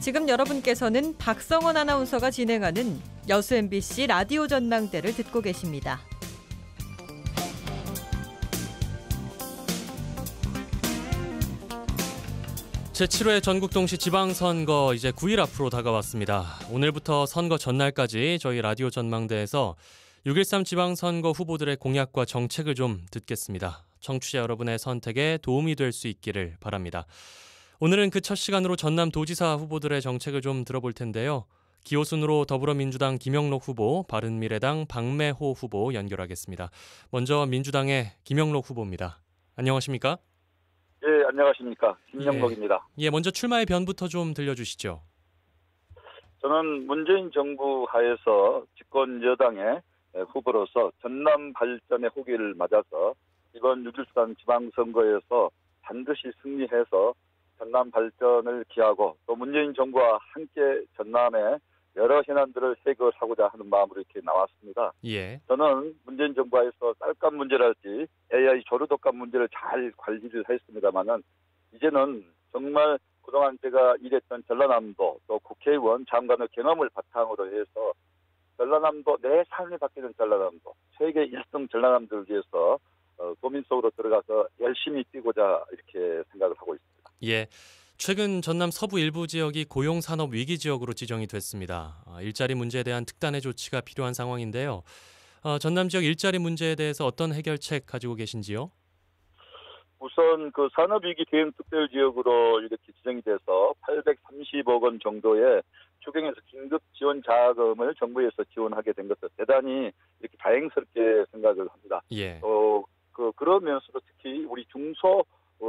지금 여러분께서는 박성원 아나운서가 진행하는 여수 MBC 라디오 전망대를 듣고 계십니다. 제7회 전국동시 지방선거 이제 9일 앞으로 다가왔습니다. 오늘부터 선거 전날까지 저희 라디오 전망대에서 6.13 지방선거 후보들의 공약과 정책을 좀 듣겠습니다. 청취자 여러분의 선택에 도움이 될 수 있기를 바랍니다. 오늘은 그 첫 시간으로 전남도지사 후보들의 정책을 좀 들어볼 텐데요. 기호순으로 더불어민주당 김영록 후보, 바른미래당 박매호 후보 연결하겠습니다. 먼저 민주당의 김영록 후보입니다. 안녕하십니까? 예, 안녕하십니까. 김영록입니다. 예, 먼저 출마의 변부터 좀 들려주시죠. 저는 문재인 정부 하에서 집권 여당의 후보로서 전남 발전의 호기를 맞아서 이번 6.13 지방선거에서 반드시 승리해서 전남 발전을 기하고 또 문재인 정부와 함께 전남의 여러 현안들을 해결하고자 하는 마음으로 이렇게 나왔습니다. 예. 저는 문재인 정부에서 쌀값 문제랄지 AI 조류독감 문제를 잘 관리를 했습니다만은 이제는 정말 그동안 제가 일했던 전라남도 또 국회의원 장관의 경험을 바탕으로 해서 전라남도 내 삶이 바뀌는 전라남도 세계 1등 전라남도를 위해서 도민 속으로 들어가서 열심히 뛰고자 이렇게 생각을 하고 있습니다. 예. 최근 전남 서부 일부 지역이 고용산업 위기 지역으로 지정이 됐습니다. 일자리 문제에 대한 특단의 조치가 필요한 상황인데요. 전남 지역 일자리 문제에 대해서 어떤 해결책 가지고 계신지요? 우선 그 산업위기 대응 특별지역으로 이렇게 지정이 돼서 830억 원 정도의 추경에서 긴급 지원 자금을 정부에서 지원하게 된 것도 대단히 이렇게 다행스럽게 생각을 합니다. 예. 그러면서도 특히 우리 중소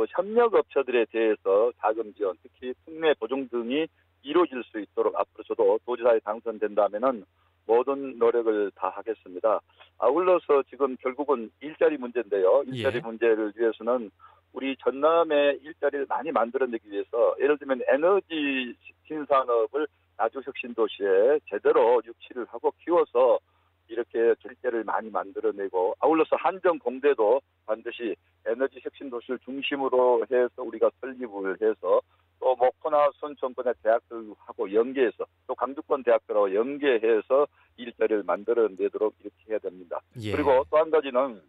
협력업체들에 대해서 자금 지원, 특히 특례 보증 등이 이루어질 수 있도록 앞으로 저도 도지사에 당선된다면은 모든 노력을 다하겠습니다. 아울러서 지금 결국은 일자리 문제인데요. 일자리 문제를 위해서는 우리 전남의 일자리를 많이 만들어내기 위해서 예를 들면 에너지 신산업을 나주혁신도시에 제대로 유치를 하고 키워서 이렇게 일자리를 많이 만들어내고 아울러서 한정공대도 반드시 에너지 혁신 도시를 중심으로 해서 우리가 설립을 해서 또 목포나 순천권의 대학들하고 연계해서 또 강주권 대학들하고 연계해서 일자리를 만들어내도록 이렇게 해야 됩니다. 예. 그리고 또 한 가지는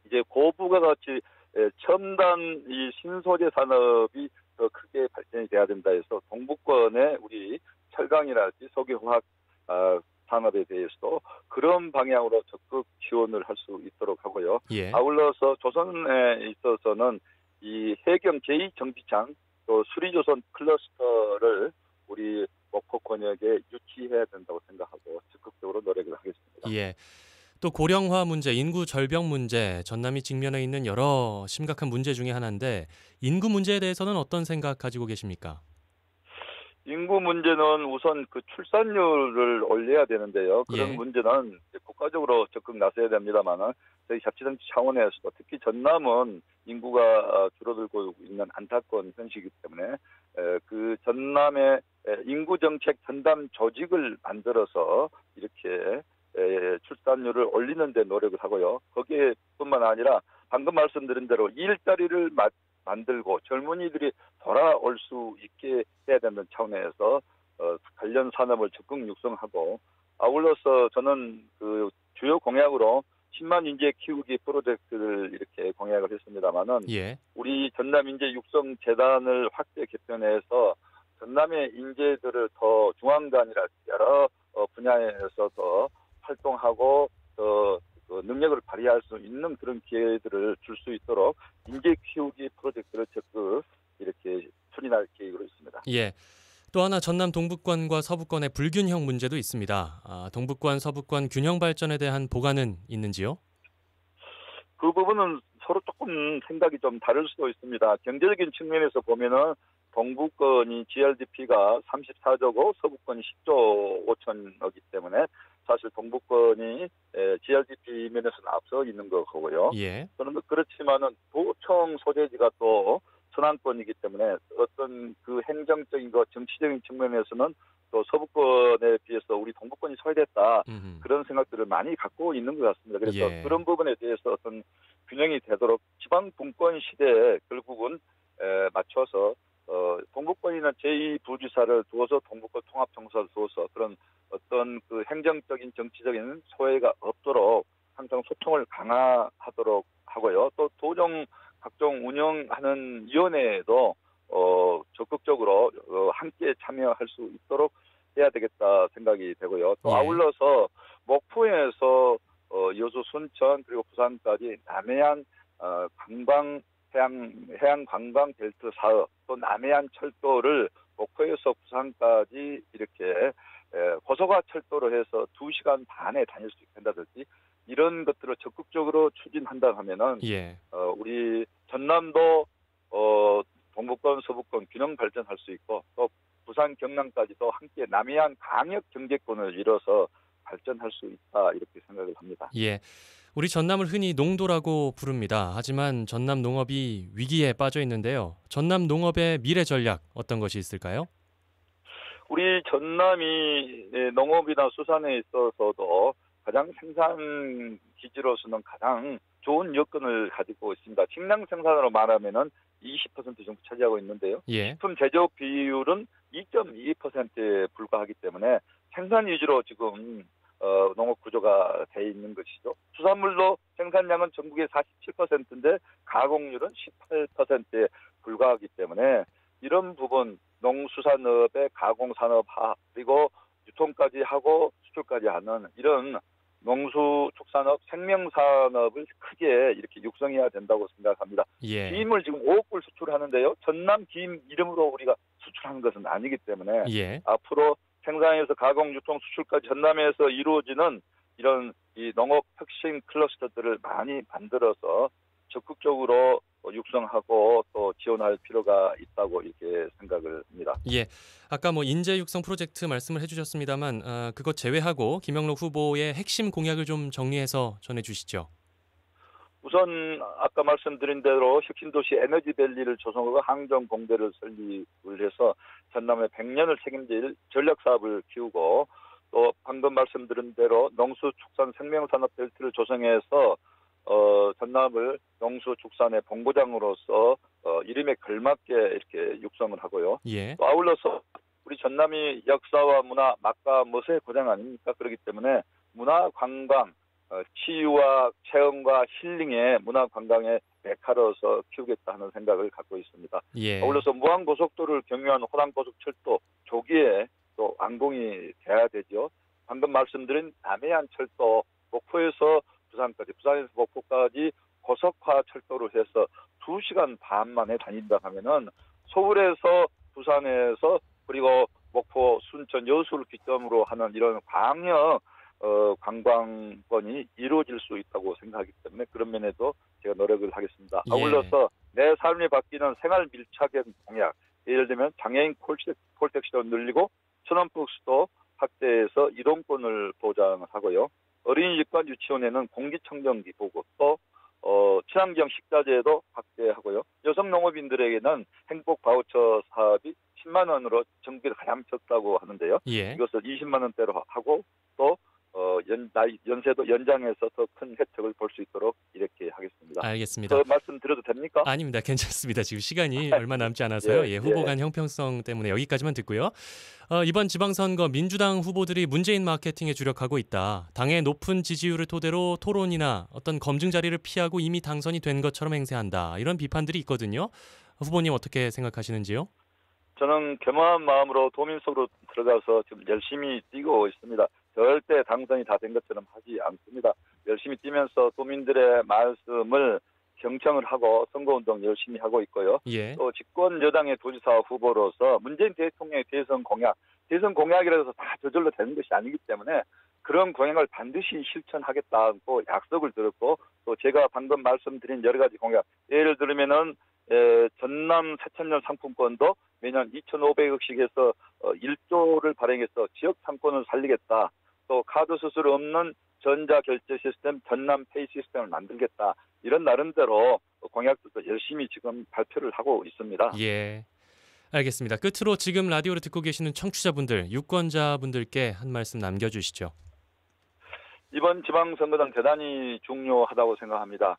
이제 고부가 같이 첨단 이 신소재 산업이 더 크게 발전이 돼야 된다 해서 동북권의 우리 철강이랄지 석유화학 산업에 대해서도 그런 방향으로 적극 지원을 할 수 있도록 하고요. 예. 아울러서 조선에 있어서는 이 해경 제2정비창 또 수리조선 클러스터를 우리 목포 권역에 유치해야 된다고 생각하고 적극적으로 노력을 하겠습니다. 예. 또 고령화 문제, 인구 절벽 문제, 전남이 직면해 있는 여러 심각한 문제 중에 하나인데 인구 문제에 대해서는 어떤 생각 가지고 계십니까? 인구 문제는 우선 그 출산율을 올려야 되는데요. 그런 예. 문제는 국가적으로 적극 나서야 됩니다만은 저희 자치정치 차원에서도 특히 전남은 인구가 줄어들고 있는 안타까운 현실이기 때문에 그 전남의 인구정책 전담 조직을 만들어서 이렇게 출산율을 올리는 데 노력을 하고요. 거기에뿐만 아니라 방금 말씀드린 대로 일자리를 만들고 젊은이들이 돌아올 수 있게 해야 되는 차원에서 관련 산업을 적극 육성하고 아울러서 저는 그 주요 공약으로 10만 인재 키우기 프로젝트를 이렇게 공약을 했습니다마는 예. 우리 전남 인재 육성 재단을 확대 개편해서 전남의 인재들을 더 중앙단이라 여러 분야에서 더 활동하고 더 능력을 발휘할 수 있는 그런 기회들을 줄 수 있도록 인재 키우기 프로젝트를 적극 이렇게 추진할 계획으로 있습니다. 예. 또 하나 전남 동북권과 서북권의 불균형 문제도 있습니다. 동북권, 서북권 균형 발전에 대한 보관은 있는지요? 그 부분은 서로 조금 생각이 좀 다를 수도 있습니다. 경제적인 측면에서 보면은 동북권이 GRDP가 34조고 서북권이 10조 5천억이기 때문에 사실 동북권이 GRDP 면에서는 앞서 있는 거고요. 예. 그런데 그렇지만은 도청 소재지가 또 서남권이기 때문에 어떤 그 행정적인 거 정치적인 측면에서는 또 서북권에 비해서 우리 동북권이 소외됐다 그런 생각들을 많이 갖고 있는 것 같습니다. 그래서 예. 그런 부분에 대해서 어떤 균형이 되도록 지방 분권 시대에 결국은 맞춰서 동북권이 수산이나 제2부지사를 두어서 동북권 통합청사를 두어서 그런 어떤 그 행정적인 정치적인 소외가 없도록 항상 소통을 강화하도록 하고요. 또 도정 각종 운영하는 위원회에도 적극적으로 함께 참여할 수 있도록 해야 되겠다 생각이 되고요. 또 예. 아울러서 목포에서 여수, 순천 그리고 부산까지 남해안 관광 해양 관광 벨트 사업 또 남해안 철도를 목포에서 부산까지 이렇게 고속화 철도로 해서 2시간 반에 다닐 수 있게 한다든지 이런 것들을 적극적으로 추진한다 하면은 예. 우리 전남도 동북권 서북권 균형 발전할 수 있고 또 부산 경남까지도 함께 남해안 강역 경제권을 이뤄서 발전할 수 있다 이렇게 생각을 합니다. 예. 우리 전남을 흔히 농도라고 부릅니다. 하지만 전남 농업이 위기에 빠져 있는데요. 전남 농업의 미래 전략 어떤 것이 있을까요? 우리 전남이 농업이나 수산에 있어서도 가장 생산 기지로서는 가장 좋은 여건을 가지고 있습니다. 식량 생산으로 말하면은 20% 정도 차지하고 있는데요. 예. 식품 제조업 비율은 2.2%에 불과하기 때문에 생산 위주로 지금 농업 구조가 돼 있는 것이죠. 수산물로 생산량은 전국의 47%인데 가공률은 18%에 불과하기 때문에 이런 부분 농수산업의 가공산업화 그리고 유통까지 하고 수출까지 하는 이런 농수축산업 생명산업을 크게 이렇게 육성해야 된다고 생각합니다. 예. 김을 지금 5억 불 수출하는데요. 전남 김 이름으로 우리가 수출하는 것은 아니기 때문에 예. 앞으로 생산에서 가공, 유통, 수출까지 전남에서 이루어지는 이런 이 농업 혁신 클러스터들을 많이 만들어서 적극적으로 육성하고 또 지원할 필요가 있다고 이렇게 생각을 합니다. 예. 아까 인재 육성 프로젝트 말씀을 해주셨습니다만 그것 제외하고 김영록 후보의 핵심 공약을 좀 정리해서 전해주시죠. 우선 아까 말씀드린 대로 혁신도시 에너지밸리를 조성하고 항정공대를 설립을 해서 전남의 100년을 책임질 전략사업을 키우고 또 방금 말씀드린 대로 농수축산 생명산업 벨트를 조성해서 전남을 농수축산의 본고장으로서 이름에 걸맞게 이렇게 육성을 하고요. 예. 또 아울러서 우리 전남이 역사와 문화, 맛과 멋의 고장 아닙니까? 그렇기 때문에 문화 관광, 치유와 체험과 힐링의 문화 관광의 메카로서 키우겠다 하는 생각을 갖고 있습니다. 예. 아울러서 무항고속도로를 경유한 호남고속철도 조기에 또 완공이 돼야 되죠. 방금 말씀드린 남해안 철도 목포에서 부산까지, 부산에서 목포까지 고속화 철도를 해서 2시간 반 만에 다닌다 하면은 서울에서 부산에서 그리고 목포, 순천, 여수를 기점으로 하는 이런 광역 관광권이 이루어질 수 있다고 생각하기 때문에 그런 면에도 제가 노력을 하겠습니다. 예. 아울러서 내 삶이 바뀌는 생활 밀착형 공약, 예를 들면 장애인 콜택시도 늘리고 천원버스도 확대해서 이동권을 보장하고요. 어린이집과 유치원에는 공기청정기 보고 또 친환경 식자재도 확대하고요. 여성 농업인들에게는 행복 바우처 사업이 10만 원으로 전국에 가장 적다고 하는데요. 예. 이것을 20만 원대로 하고 또 연세도 연장해서 더 큰 혜택을 볼 수 있도록 이렇게 하겠습니다. 알겠습니다. 더 말씀드려도 됩니까? 아닙니다. 괜찮습니다. 지금 시간이 얼마 남지 않아서요. 예, 후보 예. 간 형평성 때문에 여기까지만 듣고요. 이번 지방선거 민주당 후보들이 문재인 마케팅에 주력하고 있다. 당의 높은 지지율을 토대로 토론이나 어떤 검증 자리를 피하고 이미 당선이 된 것처럼 행세한다. 이런 비판들이 있거든요. 후보님 어떻게 생각하시는지요? 저는 겸허한 마음으로 도민 속으로 들어가서 지금 열심히 뛰고 있습니다. 절대 당선이 다 된 것처럼 하지 않습니다. 열심히 뛰면서 도민들의 말씀을 경청을 하고 선거운동 열심히 하고 있고요. 예. 또 집권 여당의 도지사 후보로서 문재인 대통령의 대선 공약이라고 해서 다 저절로 되는 것이 아니기 때문에 그런 공약을 반드시 실천하겠다고 약속을 들었고 또 제가 방금 말씀드린 여러 가지 공약, 예를 들면은 전남 새천년 상품권도 매년 2,500억씩 해서 1조를 발행해서 지역 상권을 살리겠다. 또 카드 수수료 없는 전자결제 시스템 전남페이 시스템을 만들겠다. 이런 나름대로 공약들도 열심히 지금 발표를 하고 있습니다. 예. 알겠습니다. 끝으로 지금 라디오를 듣고 계시는 청취자분들, 유권자분들께 한 말씀 남겨주시죠. 이번 지방선거는 대단히 중요하다고 생각합니다.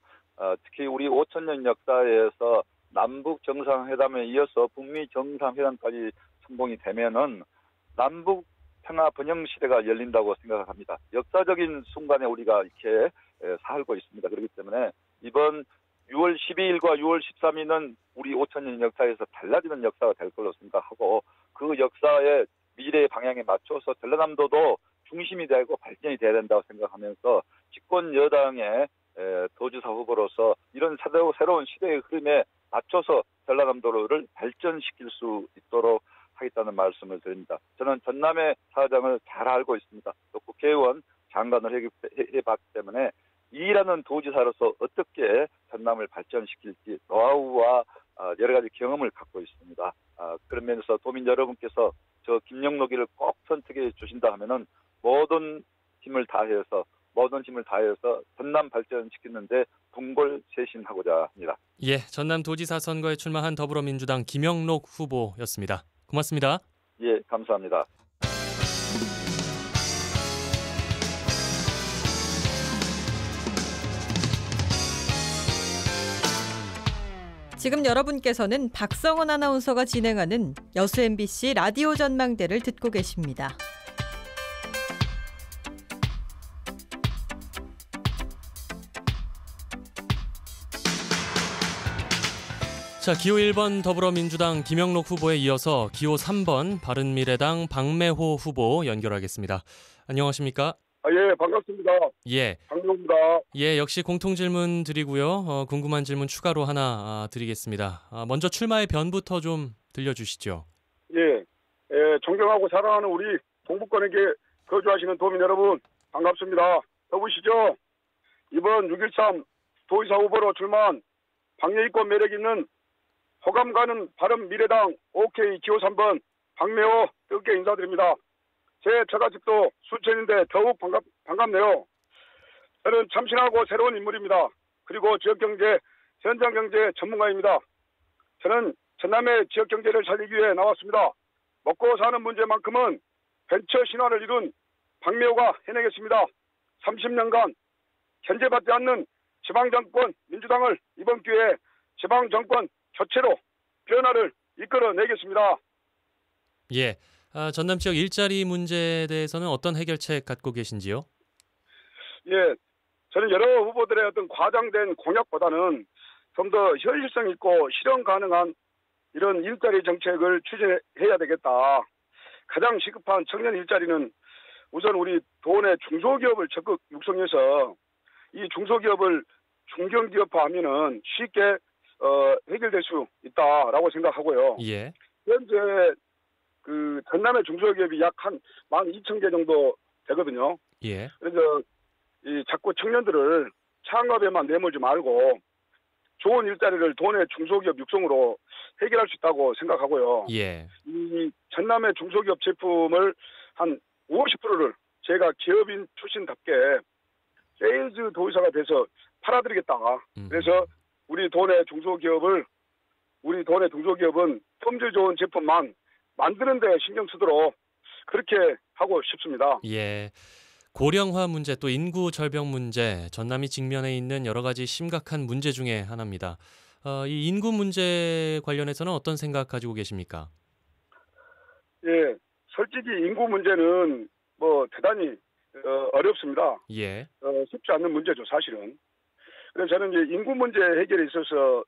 특히 우리 5,000년 역사에서 남북 정상회담에 이어서 북미 정상회담까지 성공이 되면은 남북 평화 번영 시대가 열린다고 생각합니다. 역사적인 순간에 우리가 이렇게 살고 있습니다. 그렇기 때문에 이번 6월 12일과 6월 13일은 우리 5천년 역사에서 달라지는 역사가 될 걸로 생각하고 그 역사의 미래의 방향에 맞춰서 전라남도도 중심이 되고 발전이 돼야 된다고 생각하면서 집권 여당의 도지사 후보로서 이런 새로운 시대의 흐름에 맞춰서 전라남도를 발전시킬 수 있도록 하겠다는 말씀을 드립니다. 저는 전남의 사정을 잘 알고 있습니다. 또 국회의원 장관을 해봤기 때문에 이라는 도지사로서 어떻게 전남을 발전시킬지 노하우와 여러 가지 경험을 갖고 있습니다. 그런 면에서 도민 여러분께서 저 김영록이를 꼭 선택해 주신다 하면은 모든 힘을 다해서 전남 발전시키는데 분골쇄신하고자 합니다. 예, 전남도지사 선거에 출마한 더불어민주당 김영록 후보였습니다. 고맙습니다. 예, 감사합니다. 지금 여러분께서는 박성원 아나운서가 진행하는 여수 MBC 라디오 전망대를 듣고 계십니다. 자, 기호 1번 더불어민주당 김영록 후보에 이어서 기호 3번 바른미래당 박매호 후보 연결하겠습니다. 안녕하십니까? 예, 반갑습니다. 예. 박명입니다. 예, 역시 공통 질문 드리고요. 궁금한 질문 추가로 하나 드리겠습니다. 먼저 출마의 변부터 좀 들려주시죠. 예, 존경하고 사랑하는 우리 동북권에게 거주하시는 도민 여러분, 반갑습니다. 더보시죠. 이번 6.13 도의사 후보로 출마한 박예의권 매력 있는 호감 가는 바른미래당 OK 기호 3번 박매호 뜨겁게 인사드립니다. 제 처가집도 순천인데 더욱 반갑네요. 저는 참신하고 새로운 인물입니다. 그리고 지역경제, 현장경제 전문가입니다. 저는 전남의 지역경제를 살리기 위해 나왔습니다. 먹고 사는 문제만큼은 벤처 신화를 이룬 박매호가 해내겠습니다. 30년간 견제받지 않는 지방정권 민주당을 이번 기회에 지방정권 교체로 변화를 이끌어내겠습니다. 예. 전남 지역 일자리 문제에 대해서는 어떤 해결책 갖고 계신지요? 예, 저는 여러 후보들의 어떤 과장된 공약보다는 좀 더 현실성 있고 실현 가능한 이런 일자리 정책을 추진해야 되겠다. 가장 시급한 청년 일자리는 우선 우리 도내 중소기업을 적극 육성해서 이 중소기업을 중견기업화하면은 쉽게 해결될 수 있다라고 생각하고요. 예. 현재 그 전남의 중소기업이 약 한 12,000개 정도 되거든요. 예. 그래서 이 자꾸 청년들을 창업에만 내몰지 말고 좋은 일자리를 도내 중소기업 육성으로 해결할 수 있다고 생각하고요. 예. 이 전남의 중소기업 제품을 한 50%를 제가 기업인 출신답게 세일즈 도의사가 돼서 팔아드리겠다. 그래서 우리 도내 중소기업은 품질 좋은 제품만 만드는 데 신경 쓰도록 그렇게 하고 싶습니다. 예. 고령화 문제 또 인구 절벽 문제, 전남이 직면해 있는 여러 가지 심각한 문제 중에 하나입니다. 이 인구 문제 관련해서는 어떤 생각 가지고 계십니까? 예, 솔직히 인구 문제는 뭐 대단히 어렵습니다. 예. 쉽지 않는 문제죠, 사실은. 그래서 저는 이제 인구 문제 해결에 있어서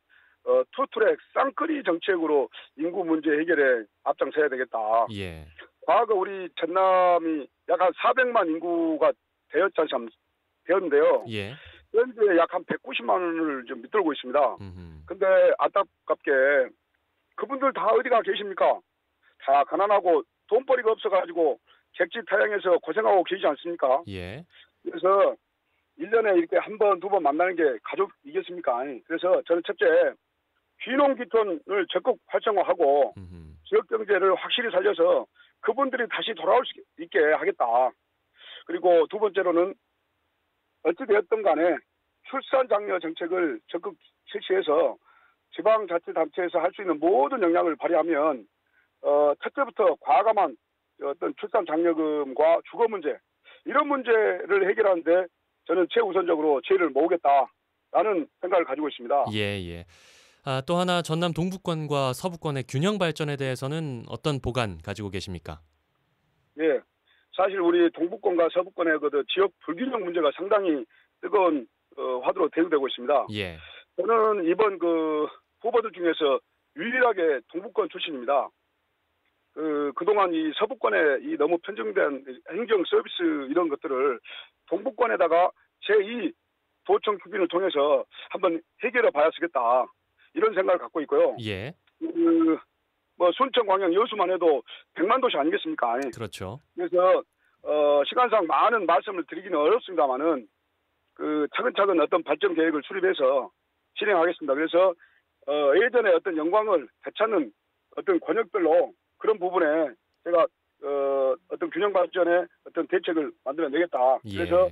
투트랙 쌍끌이 정책으로 인구 문제 해결에 앞장서야 되겠다. 예. 과거 우리 전남이 약 한 400만 인구가 되었는데요. 예. 현재 약 한 190만을 좀 밑돌고 있습니다. 근데 안타깝게 그분들 다 어디가 계십니까? 다 가난하고 돈벌이가 없어가지고 객지 타향에서 고생하고 계시지 않습니까? 예. 그래서 1년에 이렇게 한 번, 두 번 만나는 게 가족이겠습니까? 그래서 저는 첫째, 귀농귀촌을 적극 활성화하고 지역경제를 확실히 살려서 그분들이 다시 돌아올 수 있게 하겠다. 그리고 두 번째로는 어찌되었든 간에 출산장려 정책을 적극 실시해서 지방자치단체에서 할 수 있는 모든 역량을 발휘하면 첫째부터 과감한 어떤 출산장려금과 주거 문제 이런 문제를 해결하는데 저는 최우선적으로 지혜를 모으겠다라는 생각을 가지고 있습니다. 예, 예. 또 하나 전남 동부권과 서부권의 균형 발전에 대해서는 어떤 보관 가지고 계십니까? 예, 사실 우리 동부권과 서부권의 그 지역 불균형 문제가 상당히 뜨거운 화두로 대두되고 있습니다. 예. 저는 이번 그 후보들 중에서 유일하게 동부권 출신입니다. 그동안 이 서부권에 이 너무 편중된 행정 서비스 이런 것들을 동부권에다가 제2 도청 추진을 통해서 한번 해결해 봐야 쓰겠다. 이런 생각을 갖고 있고요. 예. 뭐 순천, 광양, 여수만 해도 100만 도시 아니겠습니까? 그렇죠. 그래서 시간상 많은 말씀을 드리기는 어렵습니다만은 차근차근 어떤 발전 계획을 수립해서 진행하겠습니다. 그래서 예전에 어떤 영광을 되찾는 어떤 권역별로 그런 부분에 제가 어떤 균형 발전의 어떤 대책을 만들어내겠다. 그래서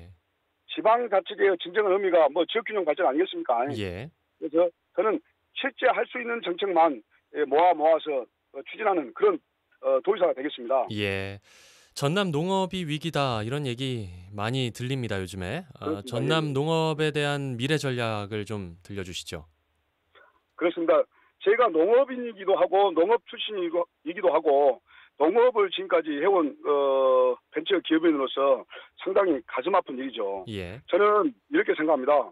지방자치계의 진정한 의미가 뭐 지역균형 발전 아니겠습니까? 예. 그래서 저는 실제 할 수 있는 정책만 모아서 추진하는 그런 도지사가 되겠습니다. 예. 전남 농업이 위기다 이런 얘기 많이 들립니다 요즘에. 전남 농업에 대한 미래 전략을 좀 들려주시죠. 그렇습니다. 제가 농업인이기도 하고 농업 출신이기도 하고 농업을 지금까지 해온 벤처 기업인으로서 상당히 가슴 아픈 일이죠. 예. 저는 이렇게 생각합니다.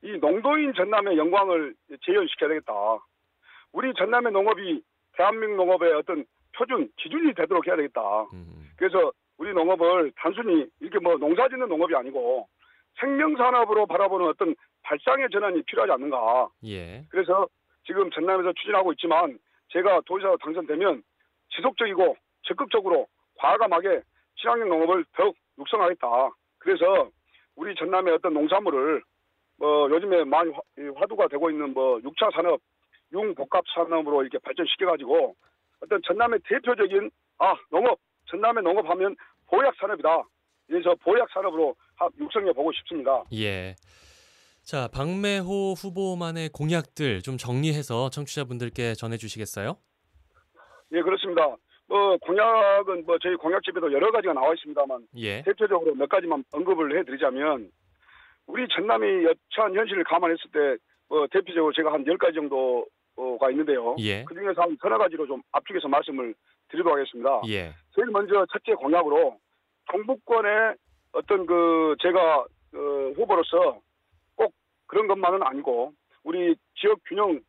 이 농도인 전남의 영광을 재현시켜야 되겠다. 우리 전남의 농업이 대한민국 농업의 어떤 표준, 기준이 되도록 해야 되겠다. 그래서 우리 농업을 단순히 이렇게 뭐 농사짓는 농업이 아니고 생명산업으로 바라보는 어떤 발상의 전환이 필요하지 않는가. 예. 그래서 지금 전남에서 추진하고 있지만 제가 도지사로 당선되면 지속적이고 적극적으로 과감하게 친환경 농업을 더욱 육성하겠다. 그래서 우리 전남의 어떤 농산물을 요즘에 많이 화두가 되고 있는 6차 산업, 융복합 산업으로 이렇게 발전시켜가지고 어떤 전남의 대표적인 농업, 전남의 농업하면 보약 산업이다. 그래서 보약 산업으로 육성해 보고 싶습니다. 예. 자, 박매호 후보만의 공약들 좀 정리해서 청취자분들께 전해주시겠어요? 예, 그렇습니다. 공약은 저희 공약집에도 여러 가지가 나와 있습니다만 예. 대표적으로 몇 가지만 언급을 해드리자면 우리 전남이 여차한 현실을 감안했을 때 대표적으로 제가 한 10가지 정도가 있는데요. 예. 그중에서 한 서너 가지로 좀 압축해서 말씀을 드리도록 하겠습니다. 예. 제일 먼저 첫째 공약으로 동부권의 어떤 제가 후보로서 꼭 그런 것만은 아니고 우리 지역 균형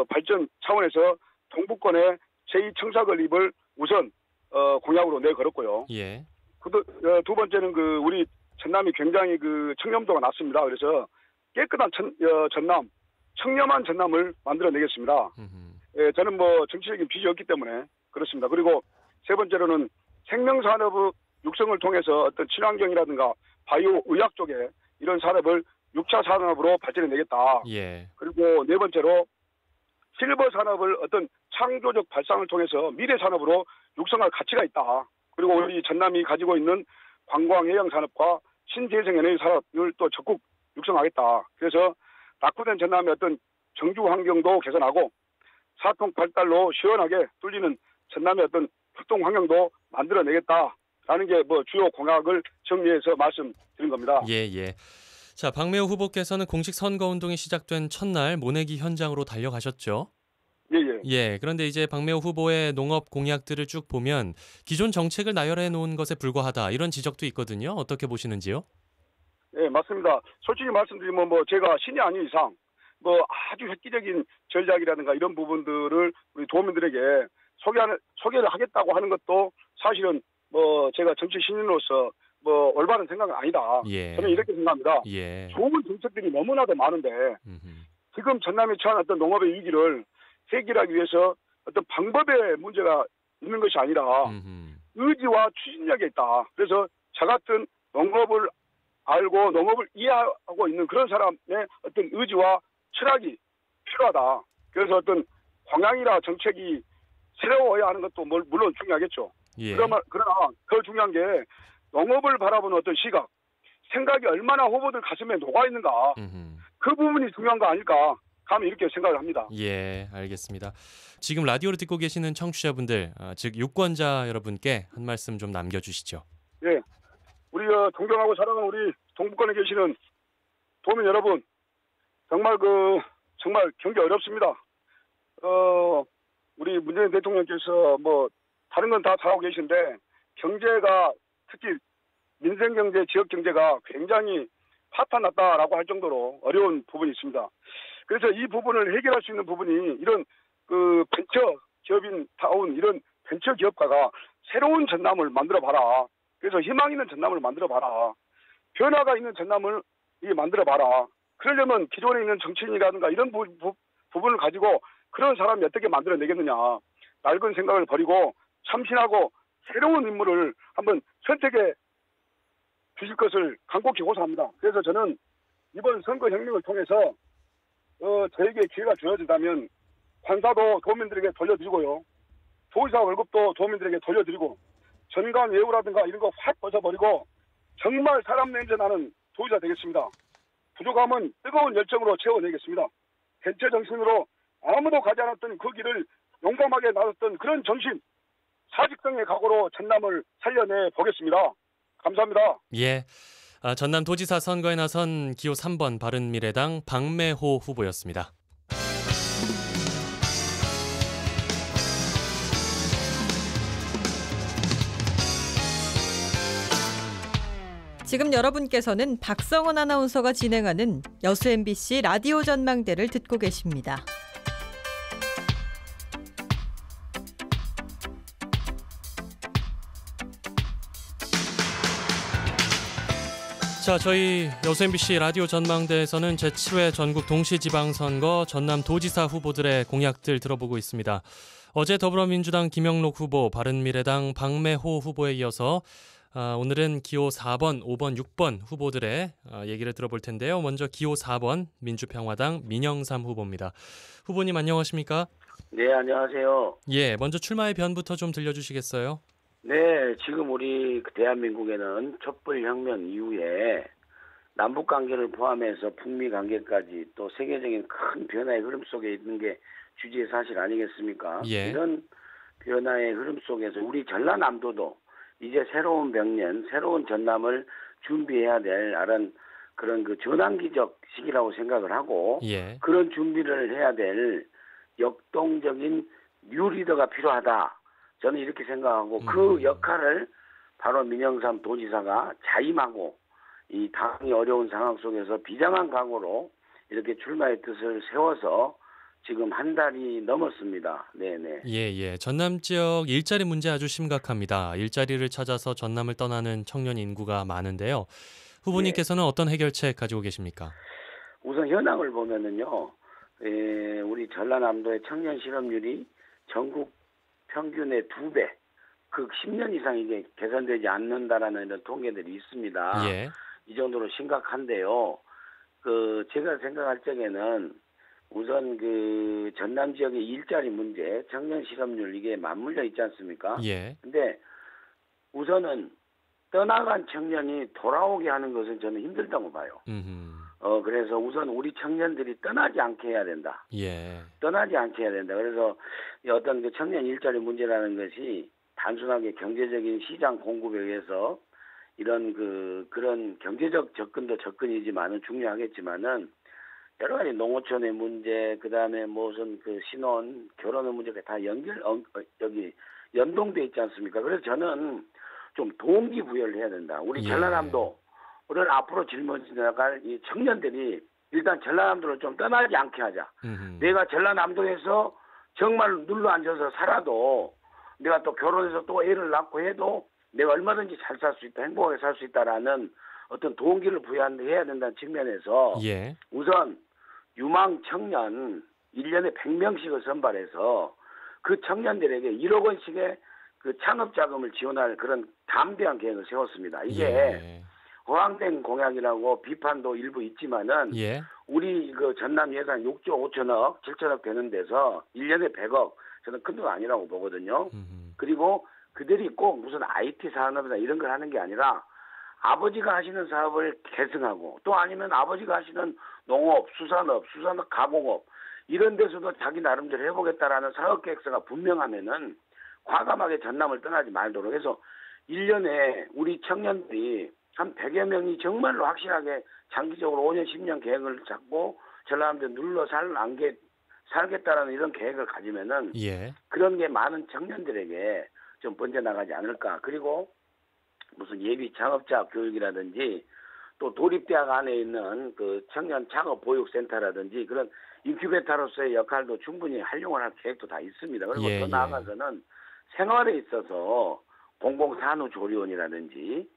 발전 차원에서 동부권의 제2청사 건립을 우선 공약으로 내걸었고요. 예. 두 번째는 우리 전남이 굉장히 청렴도가 낮습니다. 그래서 깨끗한 전남, 청렴한 전남을 만들어내겠습니다. 예, 저는 정치적인 빚이 없기 때문에 그렇습니다. 그리고 세 번째로는 생명산업 육성을 통해서 어떤 친환경이라든가 바이오 의학 쪽에 이런 산업을 6차 산업으로 발전해내겠다. 예. 그리고 네 번째로 실버 산업을 어떤 창조적 발상을 통해서 미래 산업으로 육성할 가치가 있다. 그리고 우리 전남이 가지고 있는 관광 해양 산업과 신재생 에너지 산업을 또 적극 육성하겠다. 그래서 낙후된 전남의 어떤 정주 환경도 개선하고 사통 발달로 시원하게 뚫리는 전남의 어떤 활동 환경도 만들어내겠다라는 게 주요 공약을 정리해서 말씀드린 겁니다. 예, 예. 자, 박매호 후보께서는 공식 선거운동이 시작된 첫날 모내기 현장으로 달려가셨죠? 예, 예. 예, 그런데 이제 박매호 후보의 농업 공약들을 쭉 보면 기존 정책을 나열해 놓은 것에 불과하다 이런 지적도 있거든요. 어떻게 보시는지요? 예, 맞습니다. 솔직히 말씀드리면 제가 신이 아닌 이상 아주 획기적인 전략이라든가 이런 부분들을 우리 도민들에게 소개를 하겠다고 하는 것도 사실은 제가 정치 신인으로서 올바른 생각은 아니다. 예. 저는 이렇게 생각합니다. 예. 좋은 정책들이 너무나도 많은데 지금 전남이 처한 어떤 농업의 위기를 해결하기 위해서 어떤 방법의 문제가 있는 것이 아니라 의지와 추진력에 있다. 그래서 저 같은 농업을 알고 농업을 이해하고 있는 그런 사람의 어떤 의지와 철학이 필요하다. 그래서 어떤 방향이나 정책이 새로워야 하는 것도 물론 중요하겠죠. 예. 그러나 더 중요한 게 농업을 바라보는 어떤 시각, 생각이 얼마나 후보들 가슴에 녹아있는가. 그 부분이 중요한 거 아닐까. 감히 이렇게 생각을 합니다. 예, 알겠습니다. 지금 라디오를 듣고 계시는 청취자분들, 즉 유권자 여러분께 한 말씀 좀 남겨주시죠. 예, 우리 존경하고 사랑하는 우리 동부권에 계시는 도민 여러분, 정말 정말 경제 어렵습니다. 우리 문재인 대통령께서 뭐 다른 건 다 잘하고 계신데 경제가 특히 민생 경제, 지역 경제가 굉장히 파탄났다라고 할 정도로 어려운 부분이 있습니다. 그래서 이 부분을 해결할 수 있는 부분이 이런 그 벤처 기업인 다운 이런 벤처 기업가가 새로운 전남을 만들어 봐라. 그래서 희망 있는 전남을 만들어 봐라. 변화가 있는 전남을 만들어 봐라. 그러려면 기존에 있는 정치인이라든가 이런 부분을 가지고 그런 사람이 어떻게 만들어내겠느냐. 낡은 생각을 버리고 참신하고 새로운 인물을 한번 선택해 주실 것을 간곡히 호소합니다. 그래서 저는 이번 선거혁명을 통해서 저에게 기회가 주어진다면 관사도 도민들에게 돌려드리고요. 도의사 월급도 도민들에게 돌려드리고 전관 예우라든가 이런 거 확 벗어버리고 정말 사람 냄새 나는 도의사 되겠습니다. 부족함은 뜨거운 열정으로 채워내겠습니다. 벤처 정신으로 아무도 가지 않았던 그 길을 용감하게 나섰던 그런 정신, 사직성의 각오로 전남을 살려내 보겠습니다. 감사합니다. 예. 전남도지사 선거에 나선 기호 3번 바른미래당 박매호 후보였습니다. 지금 여러분께서는 박성원 아나운서가 진행하는 여수 MBC 라디오 전망대를 듣고 계십니다. 자, 저희 여수 MBC 라디오 전망대에서는 제7회 전국 동시지방선거 전남도지사 후보들의 공약들 들어보고 있습니다. 어제 더불어민주당 김영록 후보, 바른미래당 박매호 후보에 이어서 오늘은 기호 4번, 5번, 6번 후보들의 얘기를 들어볼 텐데요. 먼저 기호 4번 민주평화당 민영삼 후보입니다. 후보님 안녕하십니까? 네, 안녕하세요. 예, 먼저 출마의 변부터 좀 들려주시겠어요? 네, 지금 우리 대한민국에는 촛불혁명 이후에 남북관계를 포함해서 북미관계까지 또 세계적인 큰 변화의 흐름 속에 있는 게 주지의 사실 아니겠습니까? 예. 이런 변화의 흐름 속에서 우리 전라남도도 이제 새로운 병년, 새로운 전남을 준비해야 될 그런 그 전환기적 시기라고 생각을 하고 예. 그런 준비를 해야 될 역동적인 뉴 리더가 필요하다. 저는 이렇게 생각하고 그 역할을 바로 민영삼 도지사가 자임하고 이 당이 어려운 상황 속에서 비장한 각오로 이렇게 출마의 뜻을 세워서 지금 한 달이 넘었습니다. 네네. 예. 전남 지역 일자리 문제 아주 심각합니다. 일자리를 찾아서 전남을 떠나는 청년 인구가 많은데요. 후보님께서는 어떤 해결책 가지고 계십니까? 우선 현황을 보면은요, 우리 전라남도의 청년 실업률이 전국 평균의 2배, 그 10년 이상 이게 개선되지 않는다라는 이런 통계들이 있습니다. 예. 이 정도로 심각한데요. 제가 생각할 적에는 우선 그 전남 지역의 일자리 문제, 청년 실업률 이게 맞물려 있지 않습니까? 예. 근데 우선은 떠나간 청년이 돌아오게 하는 것은 저는 힘들다고 봐요. 그래서 우선 우리 청년들이 떠나지 않게 해야 된다. 예. 떠나지 않게 해야 된다. 그래서 어떤 그 청년 일자리 문제라는 것이 단순하게 경제적인 시장 공급에 의해서 이런 그런 경제적 접근도 접근이지만은 중요하겠지만은 여러 가지 농어촌의 문제, 그 다음에 무슨 그 신혼, 결혼의 문제가 다 연동돼 있지 않습니까? 그래서 저는 좀 동기부여를 해야 된다. 우리 전라남도를 앞으로 짊어져 나갈 이 청년들이 일단 전라남도를 좀 떠나지 않게 하자. 내가 전라남도에서 정말 눌러 앉아서 살아도 내가 또 결혼해서 또 애를 낳고 해도 내가 얼마든지 잘 살 수 있다, 행복하게 살 수 있다라는 어떤 동기를 부여해야 된다는 측면에서 예. 우선 유망 청년 1년에 100명씩을 선발해서 그 청년들에게 1억 원씩의 그 창업 자금을 지원할 그런 담대한 계획을 세웠습니다. 이게 허황된 공약이라고 비판도 일부 있지만은 우리 그 전남 예산 6조 5천억, 7천억 되는 데서 1년에 100억 저는 큰 돈 아니라고 보거든요. 그리고 그들이 꼭 무슨 IT 산업이나 이런 걸 하는 게 아니라 아버지가 하시는 사업을 계승하고 또 아니면 아버지가 하시는 농업, 수산업 가공업 이런 데서도 자기 나름대로 해보겠다라는 사업 계획서가 분명하면은 과감하게 전남을 떠나지 말도록 해서 1년에 우리 청년들이 한 100여 명이 정말로 확실하게 장기적으로 5년, 10년 계획을 잡고 전라남도에 눌러 살겠다라는 이런 계획을 가지면은 예. 그런 게 많은 청년들에게 좀 번져나가지 않을까. 그리고 무슨 예비 창업자 교육이라든지 또 도립대학 안에 있는 그 청년 창업 보육센터라든지 그런 인큐베이터로서의 역할도 충분히 활용을 할 계획도 다 있습니다. 그리고 예, 더 나아가서는 생활에 있어서 공공산후조리원이라든지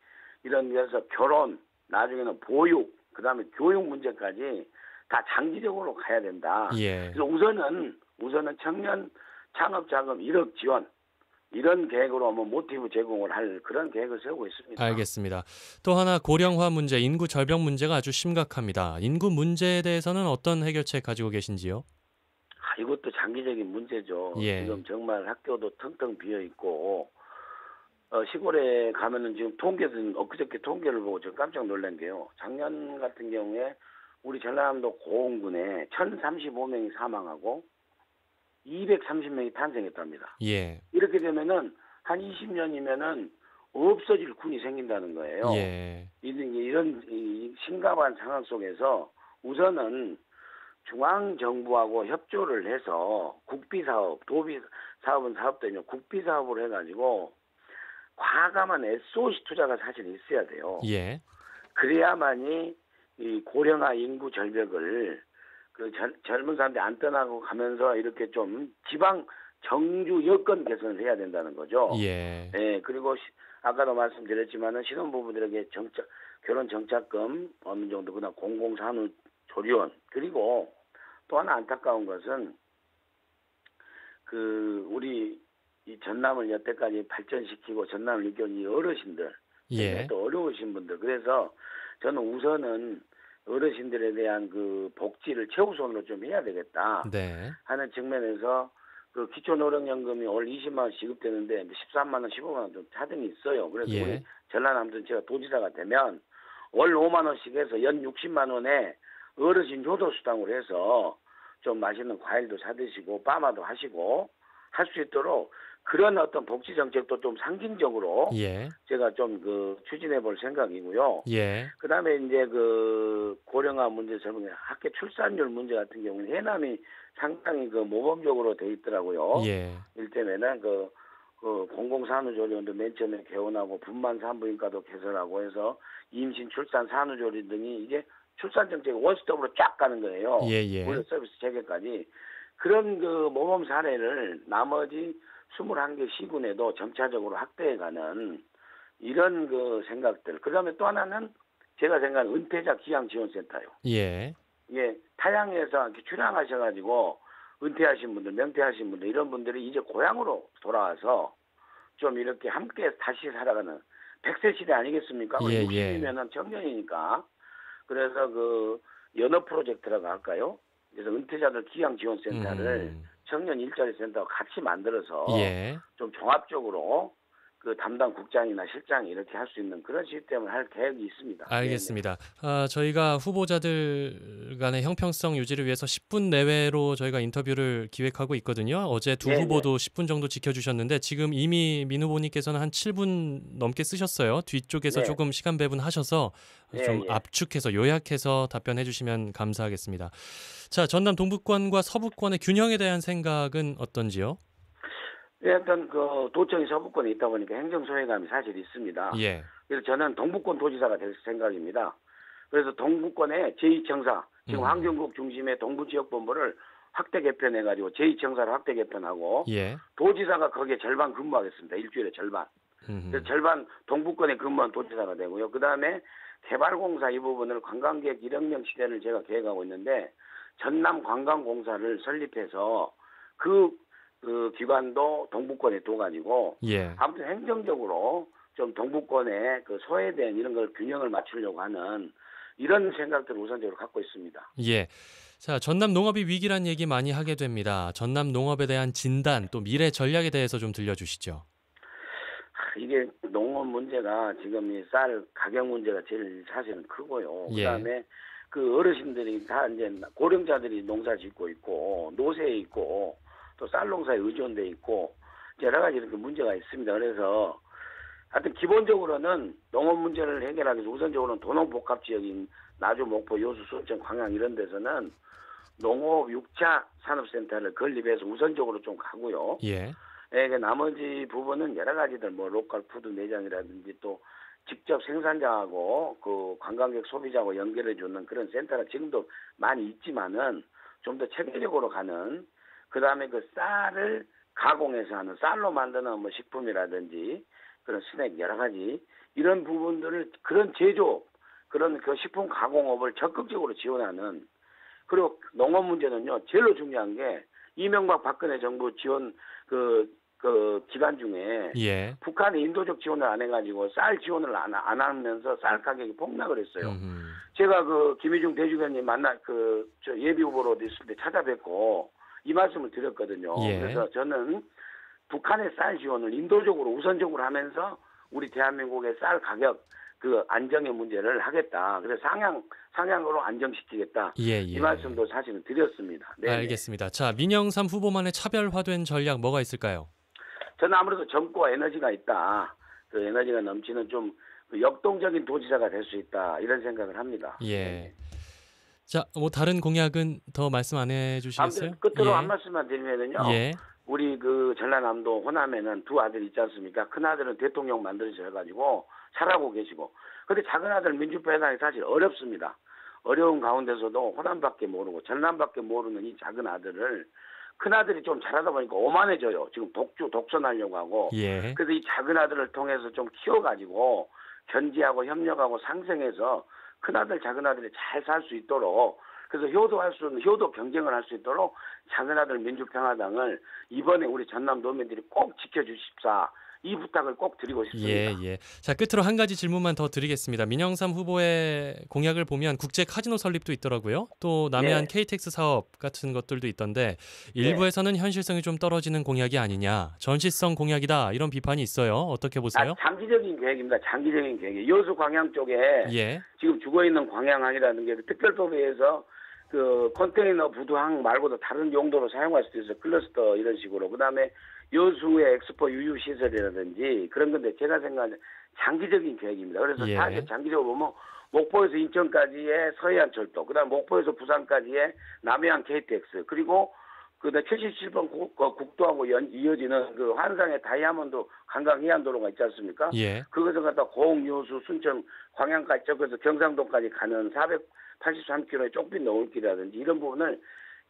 이런 데서 결혼, 나중에는 보육, 그다음에 교육 문제까지 다 장기적으로 가야 된다. 예. 그래서 우선은 청년 창업 자금 1억 지원 이런 계획으로 뭐 모티브 제공을 할 그런 계획을 세우고 있습니다. 알겠습니다. 또 하나 고령화 문제, 인구 절벽 문제가 아주 심각합니다. 인구 문제에 대해서는 어떤 해결책 가지고 계신지요? 이것도 장기적인 문제죠. 예. 지금 정말 학교도 텅텅 비어 있고 시골에 가면은 지금 통계는 엊그저께 통계를 보고 좀 깜짝 놀란 게요. 작년 같은 경우에 우리 전라남도 고흥군에 1,035명이 사망하고 230명이 탄생했답니다. 예. 이렇게 되면은 한 20년이면은 없어질 군이 생긴다는 거예요. 예. 이런 심각한 상황 속에서 우선은 중앙정부하고 협조를 해서 국비사업, 도비사업은 사업되면 국비사업을 해가지고 과감한 SOC 투자가 사실 있어야 돼요. 예. 그래야만이 이 고령화 인구 절벽을 그 젊은 사람들이 안 떠나고 가면서 이렇게 좀 지방 정주 여건 개선을 해야 된다는 거죠. 예. 네, 그리고 아까도 말씀드렸지만은 신혼부부들에게 결혼 정착금 어느 정도 그다음 공공산후조리원 그리고 또 하나 안타까운 것은 그 우리 이 전남을 여태까지 발전시키고 전남을 이겨온 이 어르신들 예. 또 어려우신 분들 그래서 저는 우선은 어르신들에 대한 그 복지를 최우선으로 좀 해야 되겠다 네. 하는 측면에서 그 기초노령연금이 올 20만 원 지급되는데 13만 원, 15만 원 좀 차등이 있어요. 그래서 예. 우리 전라남도 제가 도지사가 되면 월 5만 원씩 해서 연 60만 원에 어르신 효도 수당으로 해서 좀 맛있는 과일도 사드시고 빠마도 하시고 할 수 있도록 그런 어떤 복지 정책도 좀 상징적으로 예. 제가 좀 그 추진해 볼 생각이고요. 예. 그다음에 이제 그 고령화 문제 젊은 학교 출산율 문제 같은 경우는 해남이 상당히 그 모범적으로 돼 있더라고요. 예. 일테면은 그 공공산후조리원도 맨 처음에 개원하고 분만 산부인과도 개설하고 해서 임신, 출산, 산후조리 등이 이제 출산 정책이 원스톱으로 쫙 가는 거예요. 예. 무료 서비스 체계까지 그런 그 모범 사례를 나머지 21개 시군에도 점차적으로 확대해가는 이런 그 생각들. 그다음에 또 하나는 제가 생각하는 은퇴자 기양지원센터요. 예. 예, 타향에서 이렇게 출향하셔가지고 은퇴하신 분들, 명퇴하신 분들 이런 분들이 이제 고향으로 돌아와서 좀 이렇게 함께 다시 살아가는 100세 시대 아니겠습니까? 예, 60이면은 청년이니까. 그래서 그 연어 프로젝트라고 할까요? 그래서 은퇴자들 기양지원센터를 청년 일자리 센터와 같이 만들어서 예. 좀 종합적으로 그 담당 국장이나 실장이 이렇게 할 수 있는 그런 시스템을 할 계획이 있습니다. 알겠습니다. 저희가 후보자들 간의 형평성 유지를 위해서 10분 내외로 저희가 인터뷰를 기획하고 있거든요. 어제 두 후보도 10분 정도 지켜주셨는데 지금 이미 민 후보님께서는 한 7분 넘게 쓰셨어요. 뒤쪽에서 조금 시간 배분하셔서 좀 압축해서 요약해서 답변해 주시면 감사하겠습니다. 자, 전남 동부권과 서부권의 균형에 대한 생각은 어떤지요? 일단 그 도청이 서부권에 있다 보니까 행정 소외감이 사실 있습니다. 예. 그래서 저는 동부권 도지사가 될 생각입니다. 그래서 동부권의 제2청사, 지금 환경국 중심의 동부지역본부를 확대 개편해가지고 제2청사를 확대 개편하고 도지사가 거기에 절반 근무하겠습니다. 일주일에 절반. 그래서 절반 동부권에 근무한 도지사가 되고요. 그 다음에 개발공사 이 부분을 관광객 1억명 시대를 제가 계획하고 있는데 전남관광공사를 설립해서 그 기관도 동부권에 둬가지고 아무튼 행정적으로 좀 동부권의 그 소외된 이런 걸 균형을 맞추려고 하는 이런 생각들을 우선적으로 갖고 있습니다. 예. 자, 전남 농업이 위기란 얘기 많이 하게 됩니다. 전남 농업에 대한 진단 또 미래 전략에 대해서 좀 들려주시죠. 이게 농업 문제가 지금 이 쌀 가격 문제가 제일 사실은 크고요. 그다음에 그 어르신들이 다 이제 고령자들이 농사 짓고 있고 노세에 있고 또 쌀 농사에 의존돼 있고 여러 가지 이렇게 문제가 있습니다. 그래서 하여튼 기본적으로는 농업 문제를 해결하기 위해서 우선적으로는 도농복합 지역인 나주, 목포, 여수, 순천, 광양 이런 데서는 농업 6차 산업센터를 건립해서 우선적으로 좀 가고요. 예. 나머지 부분은 여러 가지들 뭐 로컬 푸드 매장이라든지 또 직접 생산자하고 그 관광객 소비자하고 연결해 주는 그런 센터가 지금도 많이 있지만은 좀 더 체계적으로 가는, 그다음에 그 쌀을 가공해서 하는, 쌀로 만드는 뭐 식품이라든지 그런 스낵 여러 가지 이런 부분들을, 그런 제조업, 그런 그 식품 가공업을 적극적으로 지원하는, 그리고 농업 문제는요, 제일로 중요한 게 이명박 박근혜 정부 지원 그 기간 중에 예. 북한이 인도적 지원을 안 해가지고 쌀 지원을 안 하면서 쌀 가격이 폭락을 했어요. 제가 그 김희중 대주교님 저 예비 후보로 됐을 때 찾아뵙고 이 말씀을 드렸거든요. 예. 그래서 저는 북한의 쌀 지원을 인도적으로 우선적으로 하면서 우리 대한민국의 쌀 가격 그 안정의 문제를 하겠다. 그래서 상향으로 안정시키겠다. 예. 이 말씀도 사실은 드렸습니다. 네네. 알겠습니다. 자, 민영삼 후보만의 차별화된 전략 뭐가 있을까요? 저는 아무래도 젊고 에너지가 있다. 그 에너지가 넘치는 좀 역동적인 도지사가 될 수 있다. 이런 생각을 합니다. 예. 자, 뭐 다른 공약은 더 말씀 안 해주시겠어요? 아무튼 끝으로 예. 한 말씀만 드리면은요. 예. 우리 그 전라남도 호남에는 두 아들이 있지 않습니까? 큰 아들은 대통령 만들어져가지고 잘하고 계시고, 근데 작은 아들 민주평화당이 사실 어렵습니다. 어려운 가운데서도 호남밖에 모르고 전남밖에 모르는 이 작은 아들을, 큰 아들이 좀 잘하다 보니까 오만해져요. 지금 독선하려고 하고. 예. 그래서 이 작은 아들을 통해서 좀 키워가지고 견지하고 협력하고 상생해서 큰 아들, 작은 아들이 잘 살 수 있도록, 그래서 효도 경쟁을 할 수 있도록 작은 아들 민주평화당을 이번에 우리 전남 도민들이 꼭 지켜주십사. 이 부탁을 꼭 드리고 싶습니다. 예. 자, 끝으로 한 가지 질문만 더 드리겠습니다. 민영삼 후보의 공약을 보면 국제 카지노 설립도 있더라고요. 또 남해안 KTX 사업 같은 것들도 있던데 일부에서는 현실성이 좀 떨어지는 공약이 아니냐, 전시성 공약이다, 이런 비판이 있어요. 어떻게 보세요? 장기적인 계획입니다. 장기적인 계획. 여수 광양 쪽에 지금 죽어있는 광양항이라는 게 특별법에 의해서 그 컨테이너 부두항 말고도 다른 용도로 사용할 수도 있어요. 클러스터 이런 식으로. 그다음에 여수의 엑스포 유유 시설이라든지 그런 건데, 제가 생각하는 장기적인 계획입니다. 그래서 사실 장기적으로 보면 목포에서 인천까지의 서해안철도, 그다음 목포에서 부산까지의 남해안 KTX, 그리고 그 77번 국도하고 이어지는 그 환상의 다이아몬드 관광 해안도로가 있지 않습니까? 그것을 갖다 고흥, 여수, 순천, 광양까지 적어서 경상도까지 가는 483km의 쪽빛 노을길이라든지 이런 부분을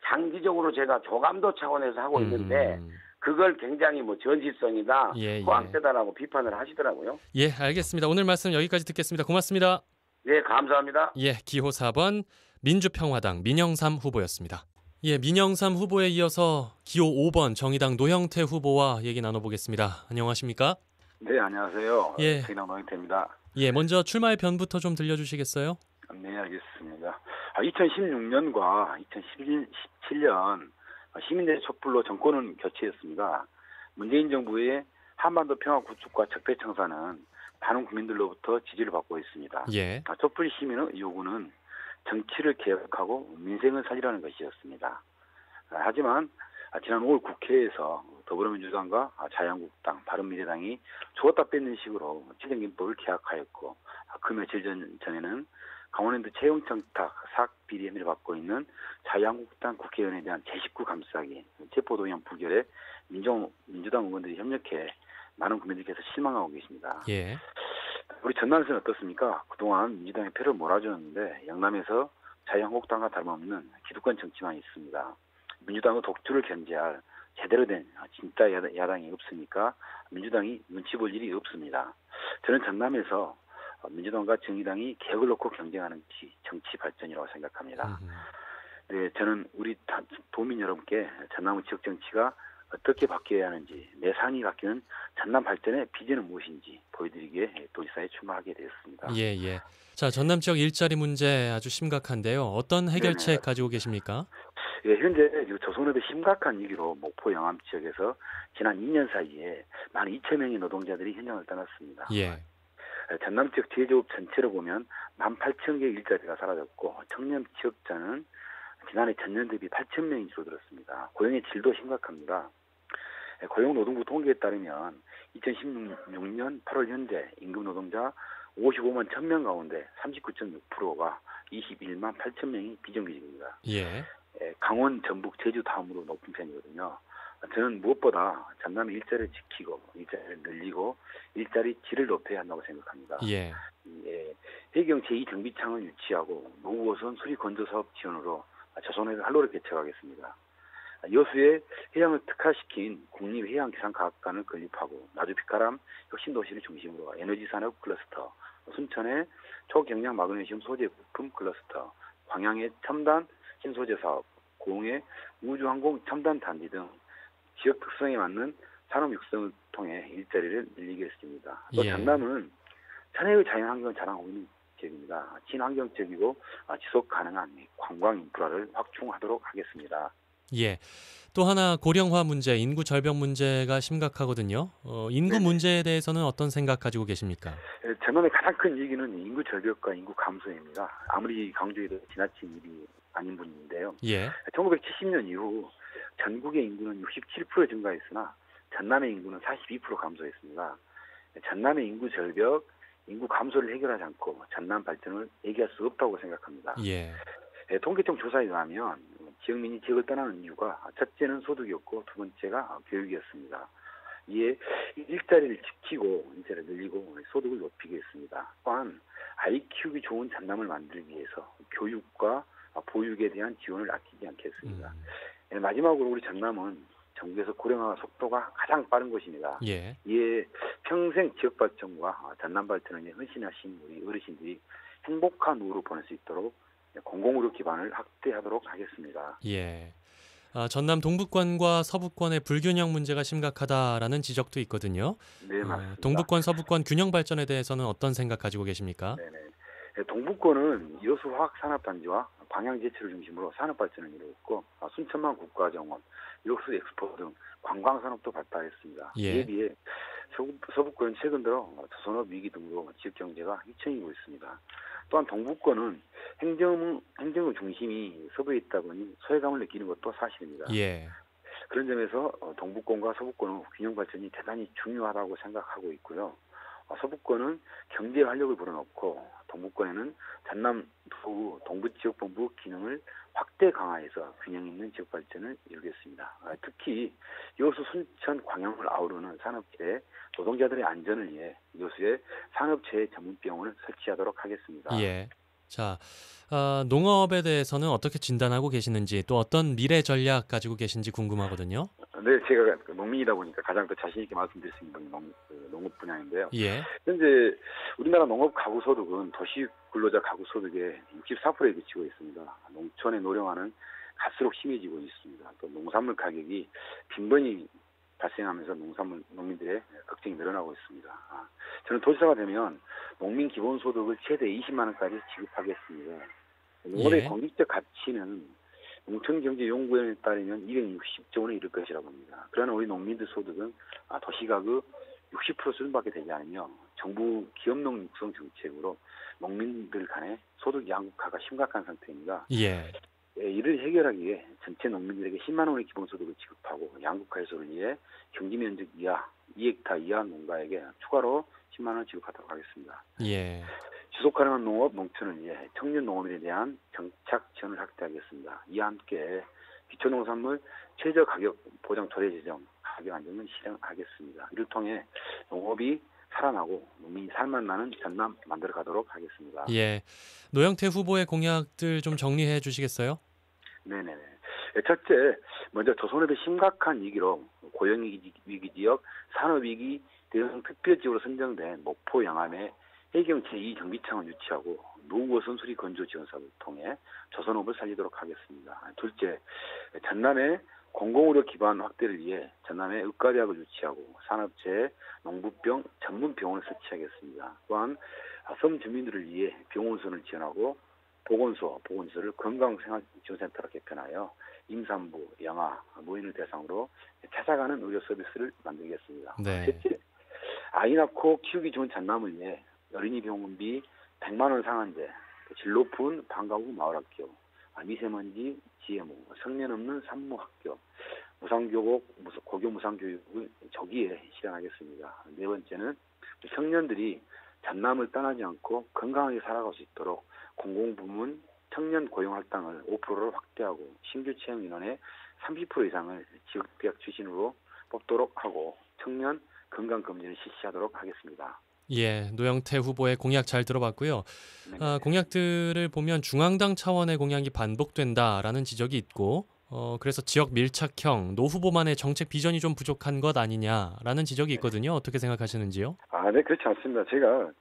장기적으로 제가 조감도 차원에서 하고 있는데, 그걸 굉장히 뭐 전시성이다, 호황세다라고 비판을 하시더라고요. 예, 알겠습니다. 오늘 말씀 여기까지 듣겠습니다. 고맙습니다. 예, 감사합니다. 예, 기호 4번 민주평화당 민영삼 후보였습니다. 예, 민영삼 후보에 이어서 기호 5번 정의당 노형태 후보와 얘기 나눠보겠습니다. 안녕하십니까? 네, 안녕하세요. 예. 정의당 노형태입니다. 예, 먼저 출마의 변부터 좀 들려주시겠어요? 네, 알겠습니다. 2016년과 2017년 시민들의 촛불로 정권은 교체했습니다. 문재인 정부의 한반도 평화 구축과 적폐 청산은 많은 국민들로부터 지지를 받고 있습니다. 촛불 시민의 요구는 정치를 개혁하고 민생을 살리라는 것이었습니다. 하지만 지난 5월 국회에서 더불어민주당과 자유한국당, 바른미래당이 주었다 뺏는 식으로 지정기법을 개혁하였고, 그 며칠 전에는 강원랜드 채용청탁 사학 비리 혐의를 받고 있는 자유한국당 국회의원에 대한 제19 감싸기, 체포동의안 부결에 민주당 의원들이 협력해 많은 국민들께서 실망하고 계십니다. 우리 전남에서는 어떻습니까? 그동안 민주당의 표를 몰아주었는데 영남에서 자유한국당과 다름없는 기득권 정치만 있습니다. 민주당의 독주를 견제할 제대로 된 진짜 야당이 없으니까 민주당이 눈치 볼 일이 없습니다. 저는 전남에서 민주당과 정의당이 개혁을 놓고 경쟁하는 정치 발전이라고 생각합니다. 네, 저는 우리 도민 여러분께 전남의 지역 정치가 어떻게 바뀌어야 하는지, 내 삶이 바뀌는 전남 발전의 비전은 무엇인지 보여드리기에 도지사에 출마하게 되었습니다. 자, 전남 지역 일자리 문제 아주 심각한데요. 어떤 해결책 가지고 계십니까? 현재 조선업의 심각한 위기로 목포 영암 지역에서 지난 2년 사이에 12,000명의 노동자들이 현장을 떠났습니다. 전남 지역 제조업 전체로 보면 18,000개의 일자리가 사라졌고, 청년 취업자는 지난해 전년 대비 8,000명이 줄어들었습니다. 고용의 질도 심각합니다. 고용노동부 통계에 따르면 2016년 8월 현재 임금 노동자 55만 1,000명 가운데 39.6%가 21만 8천 명이 비정규직입니다. 예. 강원, 전북, 제주 다음으로 높은 편이거든요. 저는 무엇보다 전남의 일자리를 지키고 일자리를 늘리고 일자리 질을 높여야 한다고 생각합니다. 예. 해경 제2정비창을 유치하고 노후어선 수리건조사업 지원으로 조선해에서 한로를 개척하겠습니다. 여수에 해양을 특화시킨 국립해양기상과학관을 건립하고 나주빛가람 혁신도시를 중심으로 에너지산업 클러스터, 순천의 초경량 마그네슘 소재 부품 클러스터, 광양의 첨단 신소재 사업, 고흥의 우주항공 첨단 단지 등 지역 특성에 맞는 산업 육성을 통해 일자리를 늘리겠습니다. 또 예. 전남은 천혜의 자연환경을 자랑하고 있는 지역입니다. 친환경적이고 지속 가능한 관광 인프라를 확충하도록 하겠습니다. 예. 또 하나 고령화 문제, 인구 절벽 문제가 심각하거든요. 인구 네네. 문제에 대해서는 어떤 생각 가지고 계십니까? 전남의 가장 큰 얘기는 인구 절벽과 인구 감소입니다. 아무리 강조해도 지나친 일이 아닌 분인데요. 예. 1970년 이후 전국의 인구는 67% 증가했으나 전남의 인구는 42% 감소했습니다. 전남의 인구 절벽, 인구 감소를 해결하지 않고 전남 발전을 얘기할 수 없다고 생각합니다. 예. 통계청 조사에 의하면 지역민이 지역을 떠나는 이유가 첫째는 소득이었고 두 번째가 교육이었습니다. 이에 일자리를 지키고 일자리를 늘리고 소득을 높이게 했습니다. 또한 아이 키우기 좋은 전남을 만들기 위해서 교육과 보육에 대한 지원을 아끼지 않겠습니다. 마지막으로 우리 전남은 전국에서 고령화 속도가 가장 빠른 곳입니다. 예. 이에 평생 지역 발전과 전남 발전을 위해 헌신하신 우리 어르신들이 행복한 노후를 보낼 수 있도록 공공의료 기반을 확대하도록 하겠습니다. 예. 전남 동북권과 서북권의 불균형 문제가 심각하다라는 지적도 있거든요. 네, 맞습니다. 동북권, 서북권 균형 발전에 대해서는 어떤 생각 가지고 계십니까? 네네. 동북권은 여수 화학산업단지와 광양제철을 중심으로 산업발전을 이루었고 순천만 국가정원, 여수 엑스포 등 관광산업도 발달했습니다. 예. 이에 비해 서북권은 최근 들어 조선업 위기 등으로 지역경제가 휘청이고 있습니다. 또한 동북권은 행정의 중심이 서부에 있다 보니 소외감을 느끼는 것도 사실입니다. 예. 그런 점에서 동북권과 서북권은 균형 발전이 대단히 중요하다고 생각하고 있고요. 서북권은 경제 활력을 불어넣고 동북권에는 전남 동부지역본부 기능을 확대 강화해서 균형 있는 지역 발전을 이루겠습니다. 특히 여수, 순천, 광양을 아우르는 산업체의 노동자들의 안전을 위해 여수에 산업체의 전문병원을 설치하도록 하겠습니다. 예. 자, 농업에 대해서는 어떻게 진단하고 계시는지 또 어떤 미래 전략 가지고 계신지 궁금하거든요. 네, 제가 농민이다 보니까 가장 더 자신 있게 말씀드릴 수 있는 분이 농업 분야인데요. 예. 현재 우리나라 농업 가구 소득은 도시 근로자 가구 소득의 64%에 그치고 있습니다. 농촌의 노령화는 갈수록 심해지고 있습니다. 또 농산물 가격이 빈번히 발생하면서 농민들의 걱정이 늘어나고 있습니다. 저는 도지사가 되면 농민 기본소득을 최대 20만 원까지 지급하겠습니다. 농업의 예. 공익적 가치는 농촌경제연구원에 따르면 260조 원에 이를 것이라고 합니다. 그러나 우리 농민들 소득은 도시가구 60% 수준밖에 되지 않으며 정부 기업농 육성 정책으로 농민들 간의 소득 양극화가 심각한 상태입니다. 예. 이를 해결하기 위해 전체 농민들에게 10만 원의 기본소득을 지급하고 양극화 해소를 위해 경지면적 이하, 2헥타 이하 농가에게 추가로 10만 원 지급하도록 하겠습니다. 예. 지속가능한 농업, 농촌을 위해 청년 농업인에 대한 정착 지원을 확대하겠습니다. 이와 함께 기초농산물 최저 가격 보장 조례 제정, 가격 안정을 실행하겠습니다. 이를 통해 농업이 살아나고 농민이 살만 나는 전남 만들어 가도록 하겠습니다. 예. 노영태 후보의 공약들 좀 정리해 주시겠어요? 네네네. 첫째, 먼저 조선업의 심각한 위기로 고용위기 지역, 산업위기 대응 특별지역으로 선정된 목포 영암에 해경 제2정비창을 유치하고 노후어선 수리 건조 지원 사업을 통해 조선업을 살리도록 하겠습니다. 둘째, 전남의 공공의료 기반 확대를 위해 전남에 의과대학을 유치하고 산업체에 농부병 전문병원을 설치하겠습니다. 또한 섬 주민들을 위해 병원선을 지원하고 보건소를 건강생활지원센터로 개편하여 임산부, 영아, 노인을 대상으로 찾아가는 의료 서비스를 만들겠습니다. 네. 셋째, 아이 낳고 키우기 좋은 전남을 위해 어린이 병원비 100만 원 상한제, 질 높은 방과 후 마을학교, 미세먼지 GMO, 성년 없는 산모학교, 고교 무상교육을 조기에 실행하겠습니다. 네 번째는 청년들이 전남을 떠나지 않고 건강하게 살아갈 수 있도록 공공부문 청년 고용 할당을 5%를 확대하고 신규 채용 인원의 30% 이상을 지역대학 출신으로 뽑도록 하고 청년 건강검진을 실시하도록 하겠습니다. 예, 노영태 후보의 공약 잘 들어봤고요. 네. 공약들을 보면 중앙당 차원의 공약이 반복된다라는 지적이 있고 그래서 지역 밀착형 노 후보만의 정책 비전이 좀 부족한 것 아니냐라는 지적이 있거든요. 어떻게 생각하시는지요? 네, 그렇지 않습니다. 제가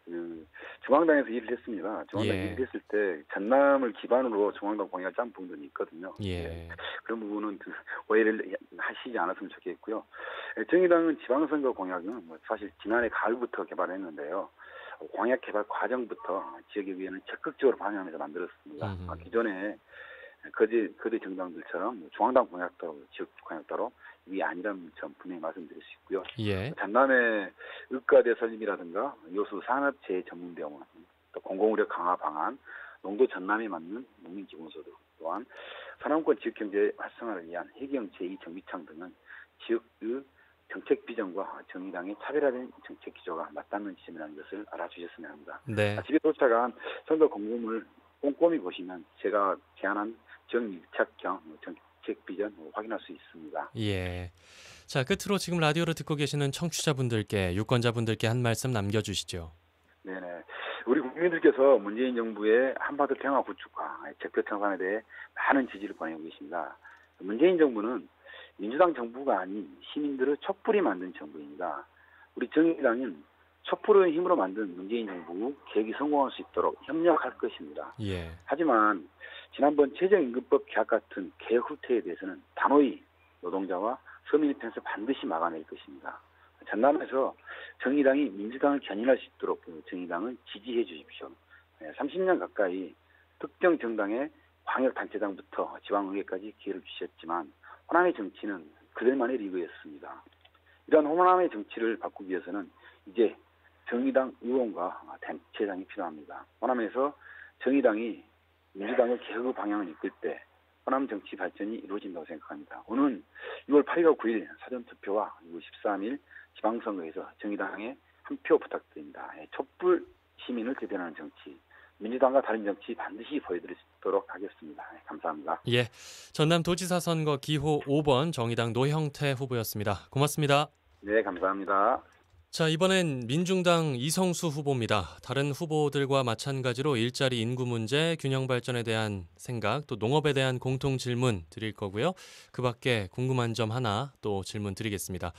중앙당에서 일을 했습니다. 중앙당 예. 일을 했을 때 전남을 기반으로 중앙당 공약을 짠 부분들이 있거든요. 예. 그런 부분은 오해를 하시지 않았으면 좋겠고요. 정의당은 지방선거 공약은 사실 지난해 가을부터 개발했는데요. 공약 개발 과정부터 지역에 의회는 적극적으로 반영하면서 만들었습니다. 기존에 거대 정당들처럼 중앙당 공약대로 지역 공약대로 이게 아니라는 점 분명히 말씀드릴 수 있고요. 예. 전남의 의과대 설립이라든가 요수 산업재해 전문병원, 또 공공의료 강화 방안, 농도 전남에 맞는 농민기본소득 또한 산업권 지역경제 활성화를 위한 해경 제2정비창 등은 지역의 정책 비전과 정의당의 차별화된 정책 기조가 맞닿는 지점이라는 것을 알아주셨으면 합니다. 네. 집에 도착한 선거 공문을 꼼꼼히 보시면 제가 제안한 정밀착형 정책 비전 확인할 수 있습니다. 예. 자, 끝으로 지금 라디오를 듣고 계시는 청취자분들께, 유권자분들께 한 말씀 남겨주시죠. 네네. 우리 국민들께서 문재인 정부의 한반도 평화 구축과 적폐 청산에 대해 많은 지지를 보내고 계십니다. 문재인 정부는 민주당 정부가 아닌 시민들을 촛불이 만든 정부입니다. 우리 정의당은 촛불의 힘으로 만든 문재인 정부 계획이 성공할 수 있도록 협력할 것입니다. 예. 하지만 지난번 최저임금법 개혁 같은 개혁 후퇴에 대해서는 단호히 노동자와 서민 입장에서 반드시 막아낼 것입니다. 전남에서 정의당이 민주당을 견인할 수 있도록 정의당을 지지해 주십시오. 30년 가까이 특정 정당의 광역단체장부터 지방의회까지 기회를 주셨지만 호남의 정치는 그들만의 리그였습니다. 이러한 호남의 정치를 바꾸기 위해서는 이제 정의당 의원과 단체장이 필요합니다. 호남에서 정의당이 민주당을 개혁의 방향을 이끌 때 호남 정치 발전이 이루어진다고 생각합니다. 오는 6월 8일과 9일 사전투표와 6월 13일 지방선거에서 정의당에 한 표 부탁드립니다. 촛불 시민을 대변하는 정치, 민주당과 다른 정치 반드시 보여드릴 수 있도록 하겠습니다. 감사합니다. 예, 전남도지사 선거 기호 5번 정의당 노형태 후보였습니다. 고맙습니다. 네, 감사합니다. 자, 이번엔 민중당 이성수 후보입니다. 다른 후보들과 마찬가지로 일자리 인구 문제, 균형 발전에 대한 생각, 또 농업에 대한 공통 질문 드릴 거고요. 그 밖에 궁금한 점 하나 또 질문 드리겠습니다.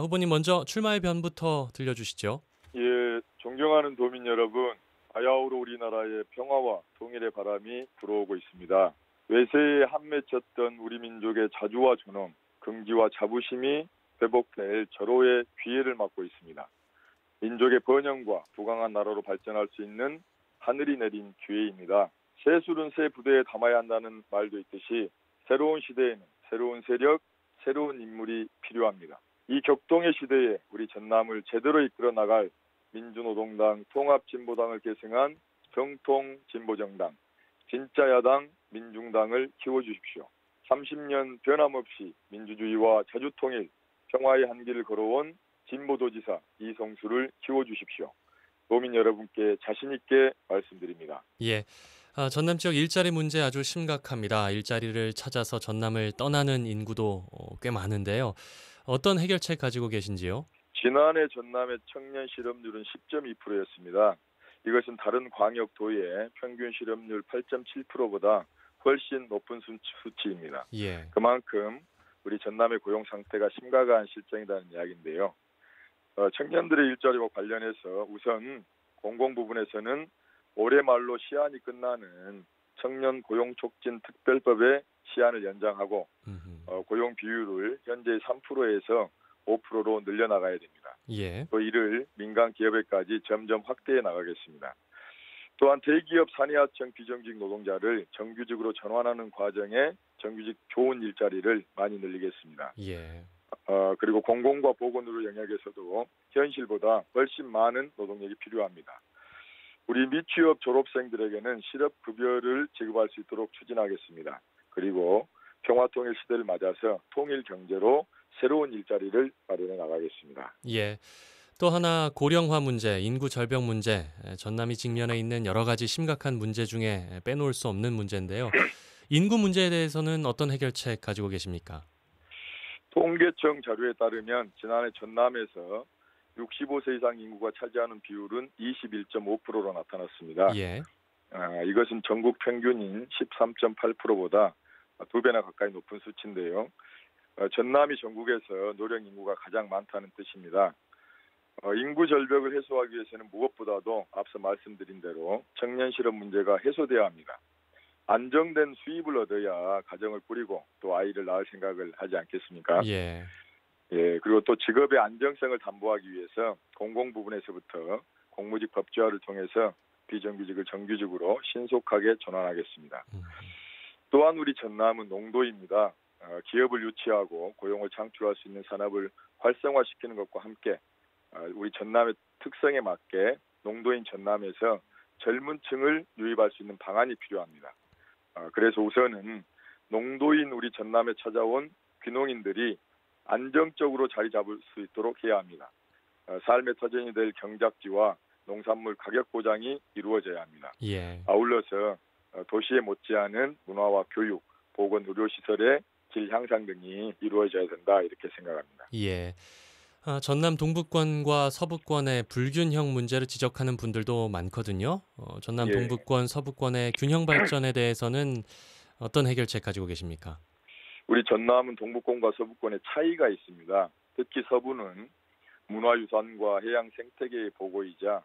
후보님 먼저 출마의 변부터 들려주시죠. 예, 존경하는 도민 여러분, 바야흐로 우리나라의 평화와 통일의 바람이 불어오고 있습니다. 외세에 한맺혔던 우리 민족의 자주와 존엄, 긍지와 자부심이 회복될 절호의 기회를 맞고 있습니다. 민족의 번영과 부강한 나라로 발전할 수 있는 하늘이 내린 기회입니다. 새 술은 새 부대에 담아야 한다는 말도 있듯이 새로운 시대에는 새로운 세력, 새로운 인물이 필요합니다. 이 격동의 시대에 우리 전남을 제대로 이끌어 나갈 민주노동당 통합진보당을 계승한 정통진보정당, 진짜 야당 민중당을 키워주십시오. 30년 변함없이 민주주의와 자주통일, 평화의 한길을 걸어온 진보도지사 이성수를 키워주십시오. 도민 여러분께 자신 있게 말씀드립니다. 예, 전남 지역 일자리 문제 아주 심각합니다. 일자리를 찾아서 전남을 떠나는 인구도 꽤 많은데요. 어떤 해결책 가지고 계신지요? 지난해 전남의 청년 실업률은 10.2%였습니다. 이것은 다른 광역도의 평균 실업률 8.7%보다 훨씬 높은 수치입니다. 예. 그만큼 우리 전남의 고용 상태가 심각한 실정이라는 이야기인데요. 청년들의 일자리와 관련해서 우선 공공 부분에서는 올해 말로 시한이 끝나는 청년 고용 촉진 특별법의 시한을 연장하고 고용 비율을 현재 3%에서 5%로 늘려나가야 됩니다. 예. 또 이를 민간 기업에까지 점점 확대해 나가겠습니다. 또한 대기업 산하청 비정규직 노동자를 정규직으로 전환하는 과정에 정규직 좋은 일자리를 많이 늘리겠습니다. 예. 그리고 공공과 보건의료 영역에서도 현실보다 훨씬 많은 노동력이 필요합니다. 우리 미취업 졸업생들에게는 실업급여를 지급할 수 있도록 추진하겠습니다. 그리고 평화통일 시대를 맞아서 통일 경제로 새로운 일자리를 마련해 나가겠습니다. 예. 또 하나 고령화 문제, 인구 절벽 문제, 전남이 직면해 있는 여러 가지 심각한 문제 중에 빼놓을 수 없는 문제인데요. 인구 문제에 대해서는 어떤 해결책 가지고 계십니까? 통계청 자료에 따르면 지난해 전남에서 65세 이상 인구가 차지하는 비율은 21.5%로 나타났습니다. 예. 이것은 전국 평균인 13.8%보다 2배나 가까이 높은 수치인데요. 전남이 전국에서 노령 인구가 가장 많다는 뜻입니다. 인구 절벽을 해소하기 위해서는 무엇보다도 앞서 말씀드린 대로 청년 실업 문제가 해소돼야 합니다. 안정된 수입을 얻어야 가정을 꾸리고 또 아이를 낳을 생각을 하지 않겠습니까? 예. 그리고 또 직업의 안정성을 담보하기 위해서 공공 부분에서부터 공무직 법제화를 통해서 비정규직을 정규직으로 신속하게 전환하겠습니다. 또한 우리 전남은 농도입니다. 기업을 유치하고 고용을 창출할 수 있는 산업을 활성화시키는 것과 함께 우리 전남의 특성에 맞게 농도인 전남에서 젊은 층을 유입할 수 있는 방안이 필요합니다. 그래서 우선은 농도인 우리 전남에 찾아온 귀농인들이 안정적으로 자리 잡을 수 있도록 해야 합니다. 삶의 터전이 될 경작지와 농산물 가격 보장이 이루어져야 합니다. 예. 아울러서 도시에 못지않은 문화와 교육, 보건, 의료시설의 질 향상 등이 이루어져야 된다 이렇게 생각합니다. 예. 전남 동부권과 서부권의 불균형 문제를 지적하는 분들도 많거든요. 전남 동부권, 서부권의 균형 발전에 대해서는 어떤 해결책 가지고 계십니까? 우리 전남은 동부권과 서부권의 차이가 있습니다. 특히 서부는 문화유산과 해양 생태계의 보고이자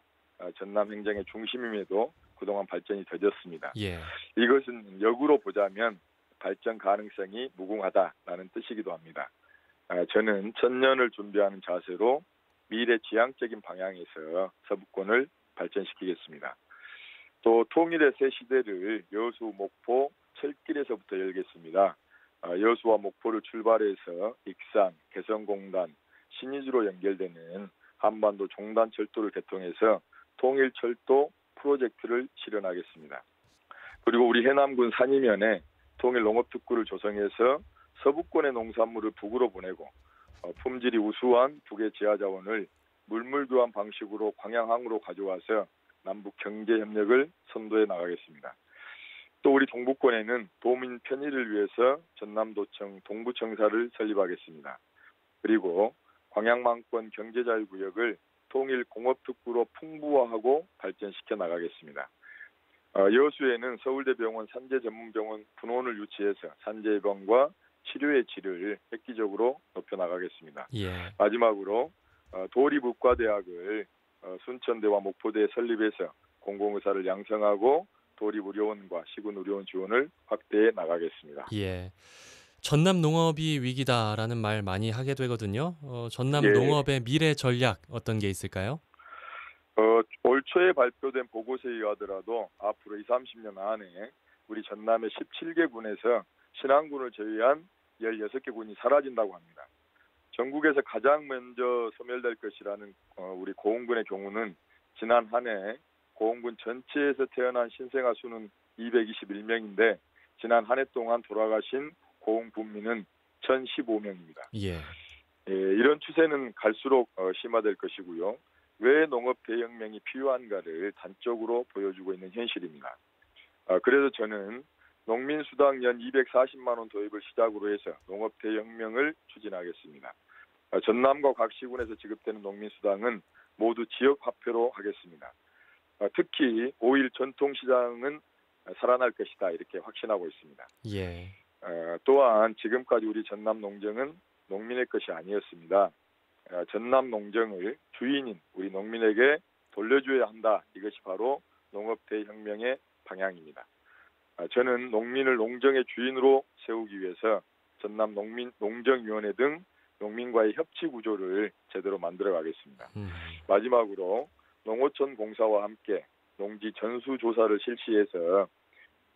전남 행정의 중심임에도 그동안 발전이 더뎠습니다. 예. 이것은 역으로 보자면 발전 가능성이 무궁하다라는 뜻이기도 합니다. 저는 천년을 준비하는 자세로 미래 지향적인 방향에서 서부권을 발전시키겠습니다. 또 통일의 새 시대를 여수, 목포, 철길에서부터 열겠습니다. 여수와 목포를 출발해서 익산, 개성공단, 신의주로 연결되는 한반도 종단철도를 개통해서 통일철도 프로젝트를 실현하겠습니다. 그리고 우리 해남군 산이면에 통일농업특구를 조성해서 서부권의 농산물을 북으로 보내고 품질이 우수한 북의 지하자원을 물물교환 방식으로 광양항으로 가져와서 남북 경제협력을 선도해 나가겠습니다. 또 우리 동부권에는 도민 편의를 위해서 전남도청 동부청사를 설립하겠습니다. 그리고 광양망권 경제자유구역을 통일공업특구로 풍부화하고 발전시켜 나가겠습니다. 여수에는 서울대병원 산재전문병원 분원을 유치해서 산재 예방과 치료의 질을 획기적으로 높여나가겠습니다. 예. 마지막으로 도립의과대학을 순천대와 목포대에 설립해서 공공의사를 양성하고 도립의료원과 시군의료원 지원을 확대해 나가겠습니다. 예. 전남 농업이 위기다라는 말 많이 하게 되거든요. 전남 예. 농업의 미래 전략 어떤 게 있을까요? 올 초에 발표된 보고서에 의하더라도 앞으로 20-30년 안에 우리 전남의 17개 군에서 신안군을 제외한 16개 군이 사라진다고 합니다. 전국에서 가장 먼저 소멸될 것이라는 우리 고흥군의 경우는 지난 한 해 고흥군 전체에서 태어난 신생아 수는 221명인데 지난 한 해 동안 돌아가신 고흥 군민은 1,015명입니다. 예. 이런 추세는 갈수록 심화될 것이고요. 왜 농업 대혁명이 필요한가를 단적으로 보여주고 있는 현실입니다. 그래서 저는 농민수당 연 240만 원 도입을 시작으로 해서 농업 대혁명을 추진하겠습니다. 전남과 각 시군에서 지급되는 농민수당은 모두 지역화폐로 하겠습니다. 특히 5일 전통시장은 살아날 것이다 이렇게 확신하고 있습니다. 예. 또한 지금까지 우리 전남 농정은 농민의 것이 아니었습니다. 전남 농정을 주인인 우리 농민에게 돌려줘야 한다. 이것이 바로 농업 대혁명의 방향입니다. 저는 농민을 농정의 주인으로 세우기 위해서 전남 농정위원회 등 농민과의 협치 구조를 제대로 만들어 가겠습니다. 마지막으로 농어촌 공사와 함께 농지 전수 조사를 실시해서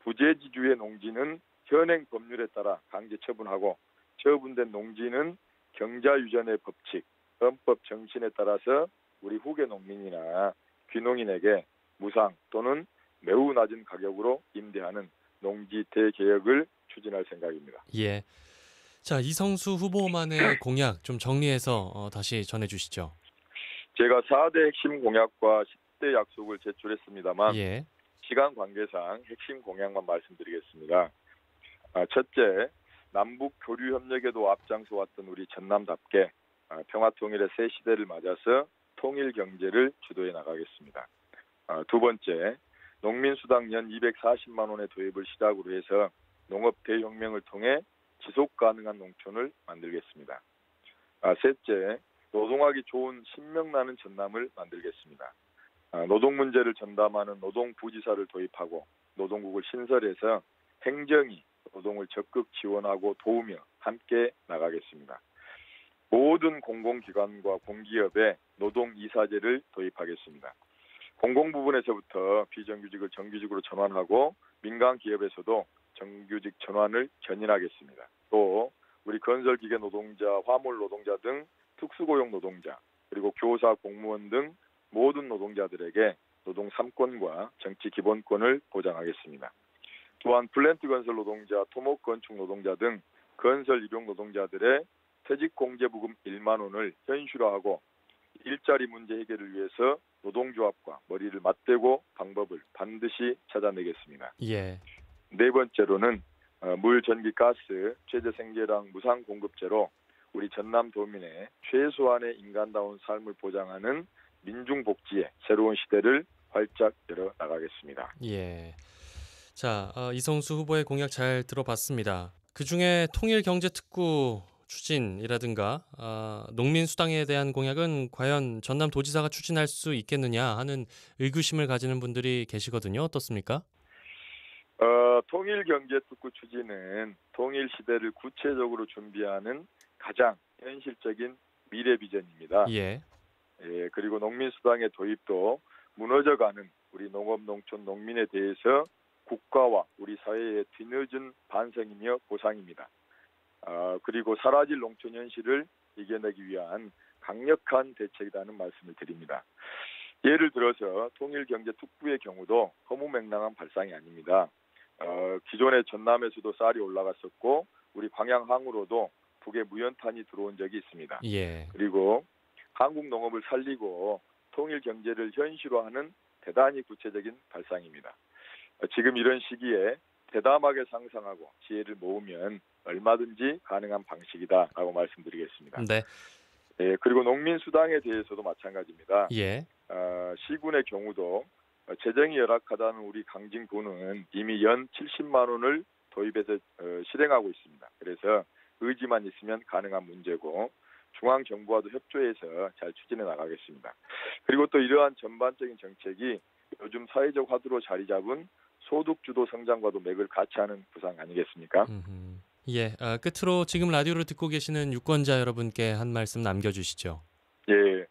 부재지주의 농지는 현행 법률에 따라 강제 처분하고 처분된 농지는 경자유전의 법칙, 헌법 정신에 따라서 우리 후계 농민이나 귀농인에게 무상 또는 매우 낮은 가격으로 임대하는 농지 대개혁을 추진할 생각입니다. 예. 자, 이성수 후보만의 공약 좀 정리해서 다시 전해주시죠. 제가 4대 핵심 공약과 10대 약속을 제출했습니다만 예. 시간 관계상 핵심 공약만 말씀드리겠습니다. 첫째, 남북 교류 협력에도 앞장서 왔던 우리 전남답게 평화통일의 새 시대를 맞아서 통일 경제를 주도해 나가겠습니다. 두 번째, 농민수당 연 240만 원의 도입을 시작으로 해서 농업 대혁명을 통해 지속 가능한 농촌을 만들겠습니다. 셋째, 노동하기 좋은 신명나는 전남을 만들겠습니다. 노동 문제를 전담하는 노동부지사를 도입하고 노동국을 신설해서 행정이 노동을 적극 지원하고 도우며 함께 나가겠습니다. 모든 공공기관과 공기업에 노동이사제를 도입하겠습니다. 공공 부분에서부터 비정규직을 정규직으로 전환하고 민간 기업에서도 정규직 전환을 견인하겠습니다. 또 우리 건설기계 노동자, 화물 노동자 등 특수고용 노동자, 그리고 교사, 공무원 등 모든 노동자들에게 노동 3권과 정치 기본권을 보장하겠습니다. 또한 플랜트 건설 노동자, 토목 건축 노동자 등 건설 일용 노동자들의 퇴직공제부금 1만 원을 현실화하고 일자리 문제 해결을 위해서 노동조합과 머리를 맞대고 방법을 반드시 찾아내겠습니다. 예. 네 번째로는 물, 전기, 가스, 최저 생계량 무상 공급제로 우리 전남도민의 최소한의 인간다운 삶을 보장하는 민중복지의 새로운 시대를 활짝 열어 나가겠습니다. 예. 자, 이성수 후보의 공약 잘 들어봤습니다. 그중에 통일경제특구 추진이라든가 농민수당에 대한 공약은 과연 전남도지사가 추진할 수 있겠느냐 하는 의구심을 가지는 분들이 계시거든요. 어떻습니까? 통일경제특구 추진은 통일시대를 구체적으로 준비하는 가장 현실적인 미래 비전입니다. 예. 예, 그리고 농민수당의 도입도 무너져가는 우리 농업, 농촌, 농민에 대해서 국가와 우리 사회의 뒤늦은 반성이며 보상입니다. 그리고 사라질 농촌 현실을 이겨내기 위한 강력한 대책이라는 말씀을 드립니다. 예를 들어서 통일경제특구의 경우도 허무맹랑한 발상이 아닙니다. 기존의 전남에서도 쌀이 올라갔었고 우리 광양항으로도 북에 무연탄이 들어온 적이 있습니다. 예. 그리고 한국 농업을 살리고 통일 경제를 현실화하는 대단히 구체적인 발상입니다. 지금 이런 시기에 대담하게 상상하고 지혜를 모으면 얼마든지 가능한 방식이다라고 말씀드리겠습니다. 네. 예, 그리고 농민수당에 대해서도 마찬가지입니다. 예. 시군의 경우도 재정이 열악하다는 우리 강진구는 이미 연 70만 원을 도입해서 실행하고 있습니다. 그래서 의지만 있으면 가능한 문제고 중앙정부와도 협조해서 잘 추진해 나가겠습니다. 그리고 또 이러한 전반적인 정책이 요즘 사회적 화두로 자리 잡은 소득주도 성장과도 맥을 같이 하는 구상 아니겠습니까? 예, 끝으로 지금 라디오를 듣고 계시는 유권자 여러분께 한 말씀 남겨주시죠. 예,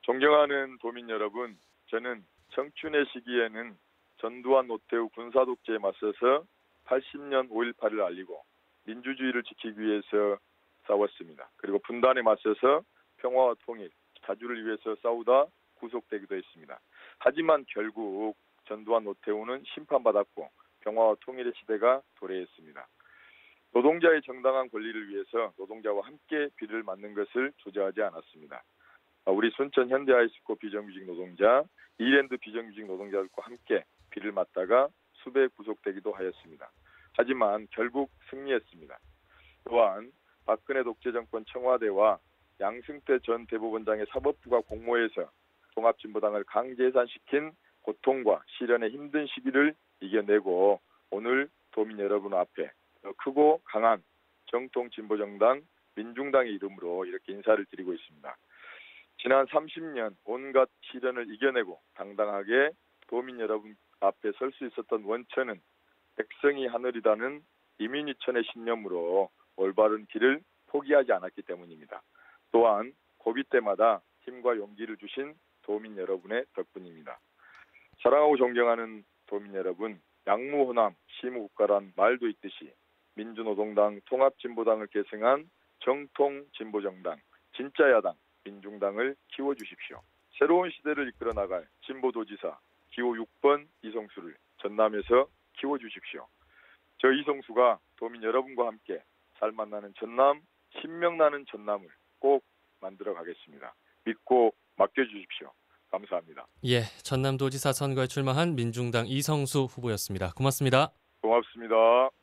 존경하는 도민 여러분, 저는 청춘의 시기에는 전두환 노태우 군사독재에 맞서서 80년 5.18을 알리고 민주주의를 지키기 위해서 싸웠습니다. 그리고 분단에 맞서서 평화와 통일, 자주를 위해서 싸우다 구속되기도 했습니다. 하지만 결국 전두환 노태우는 심판받았고 평화와 통일의 시대가 도래했습니다. 노동자의 정당한 권리를 위해서 노동자와 함께 비를 맞는 것을 주저하지 않았습니다. 우리 순천 현대아이스코 비정규직 노동자, 이랜드 비정규직 노동자들과 함께 비를 맞다가 수배 구속되기도 하였습니다. 하지만 결국 승리했습니다. 또한 박근혜 독재정권 청와대와 양승태 전 대법원장의 사법부가 공모해서 통합진보당을 강재산시킨 고통과 시련의 힘든 시기를 이겨내고 오늘 도민 여러분 앞에 더 크고 강한 정통진보정당 민중당의 이름으로 이렇게 인사를 드리고 있습니다. 지난 30년 온갖 시련을 이겨내고 당당하게 도민 여러분 앞에 설 수 있었던 원천은 백성이 하늘이라는 이민희천의 신념으로 올바른 길을 포기하지 않았기 때문입니다. 또한 고비 때마다 힘과 용기를 주신 도민 여러분의 덕분입니다. 사랑하고 존경하는 도민 여러분, 양무호남 시무국가란 말도 있듯이 민주노동당 통합진보당을 계승한 정통진보정당 진짜 야당 민중당을 키워주십시오. 새로운 시대를 이끌어 나갈 진보도지사 기호 6번 이성수를 전남에서 키워주십시오. 저 이성수가 도민 여러분과 함께 살맛나는 전남, 신명나는 전남을 꼭 만들어 가겠습니다. 믿고 맡겨주십시오. 감사합니다. 예, 전남도지사 선거에 출마한 민중당 이성수 후보였습니다. 고맙습니다. 고맙습니다.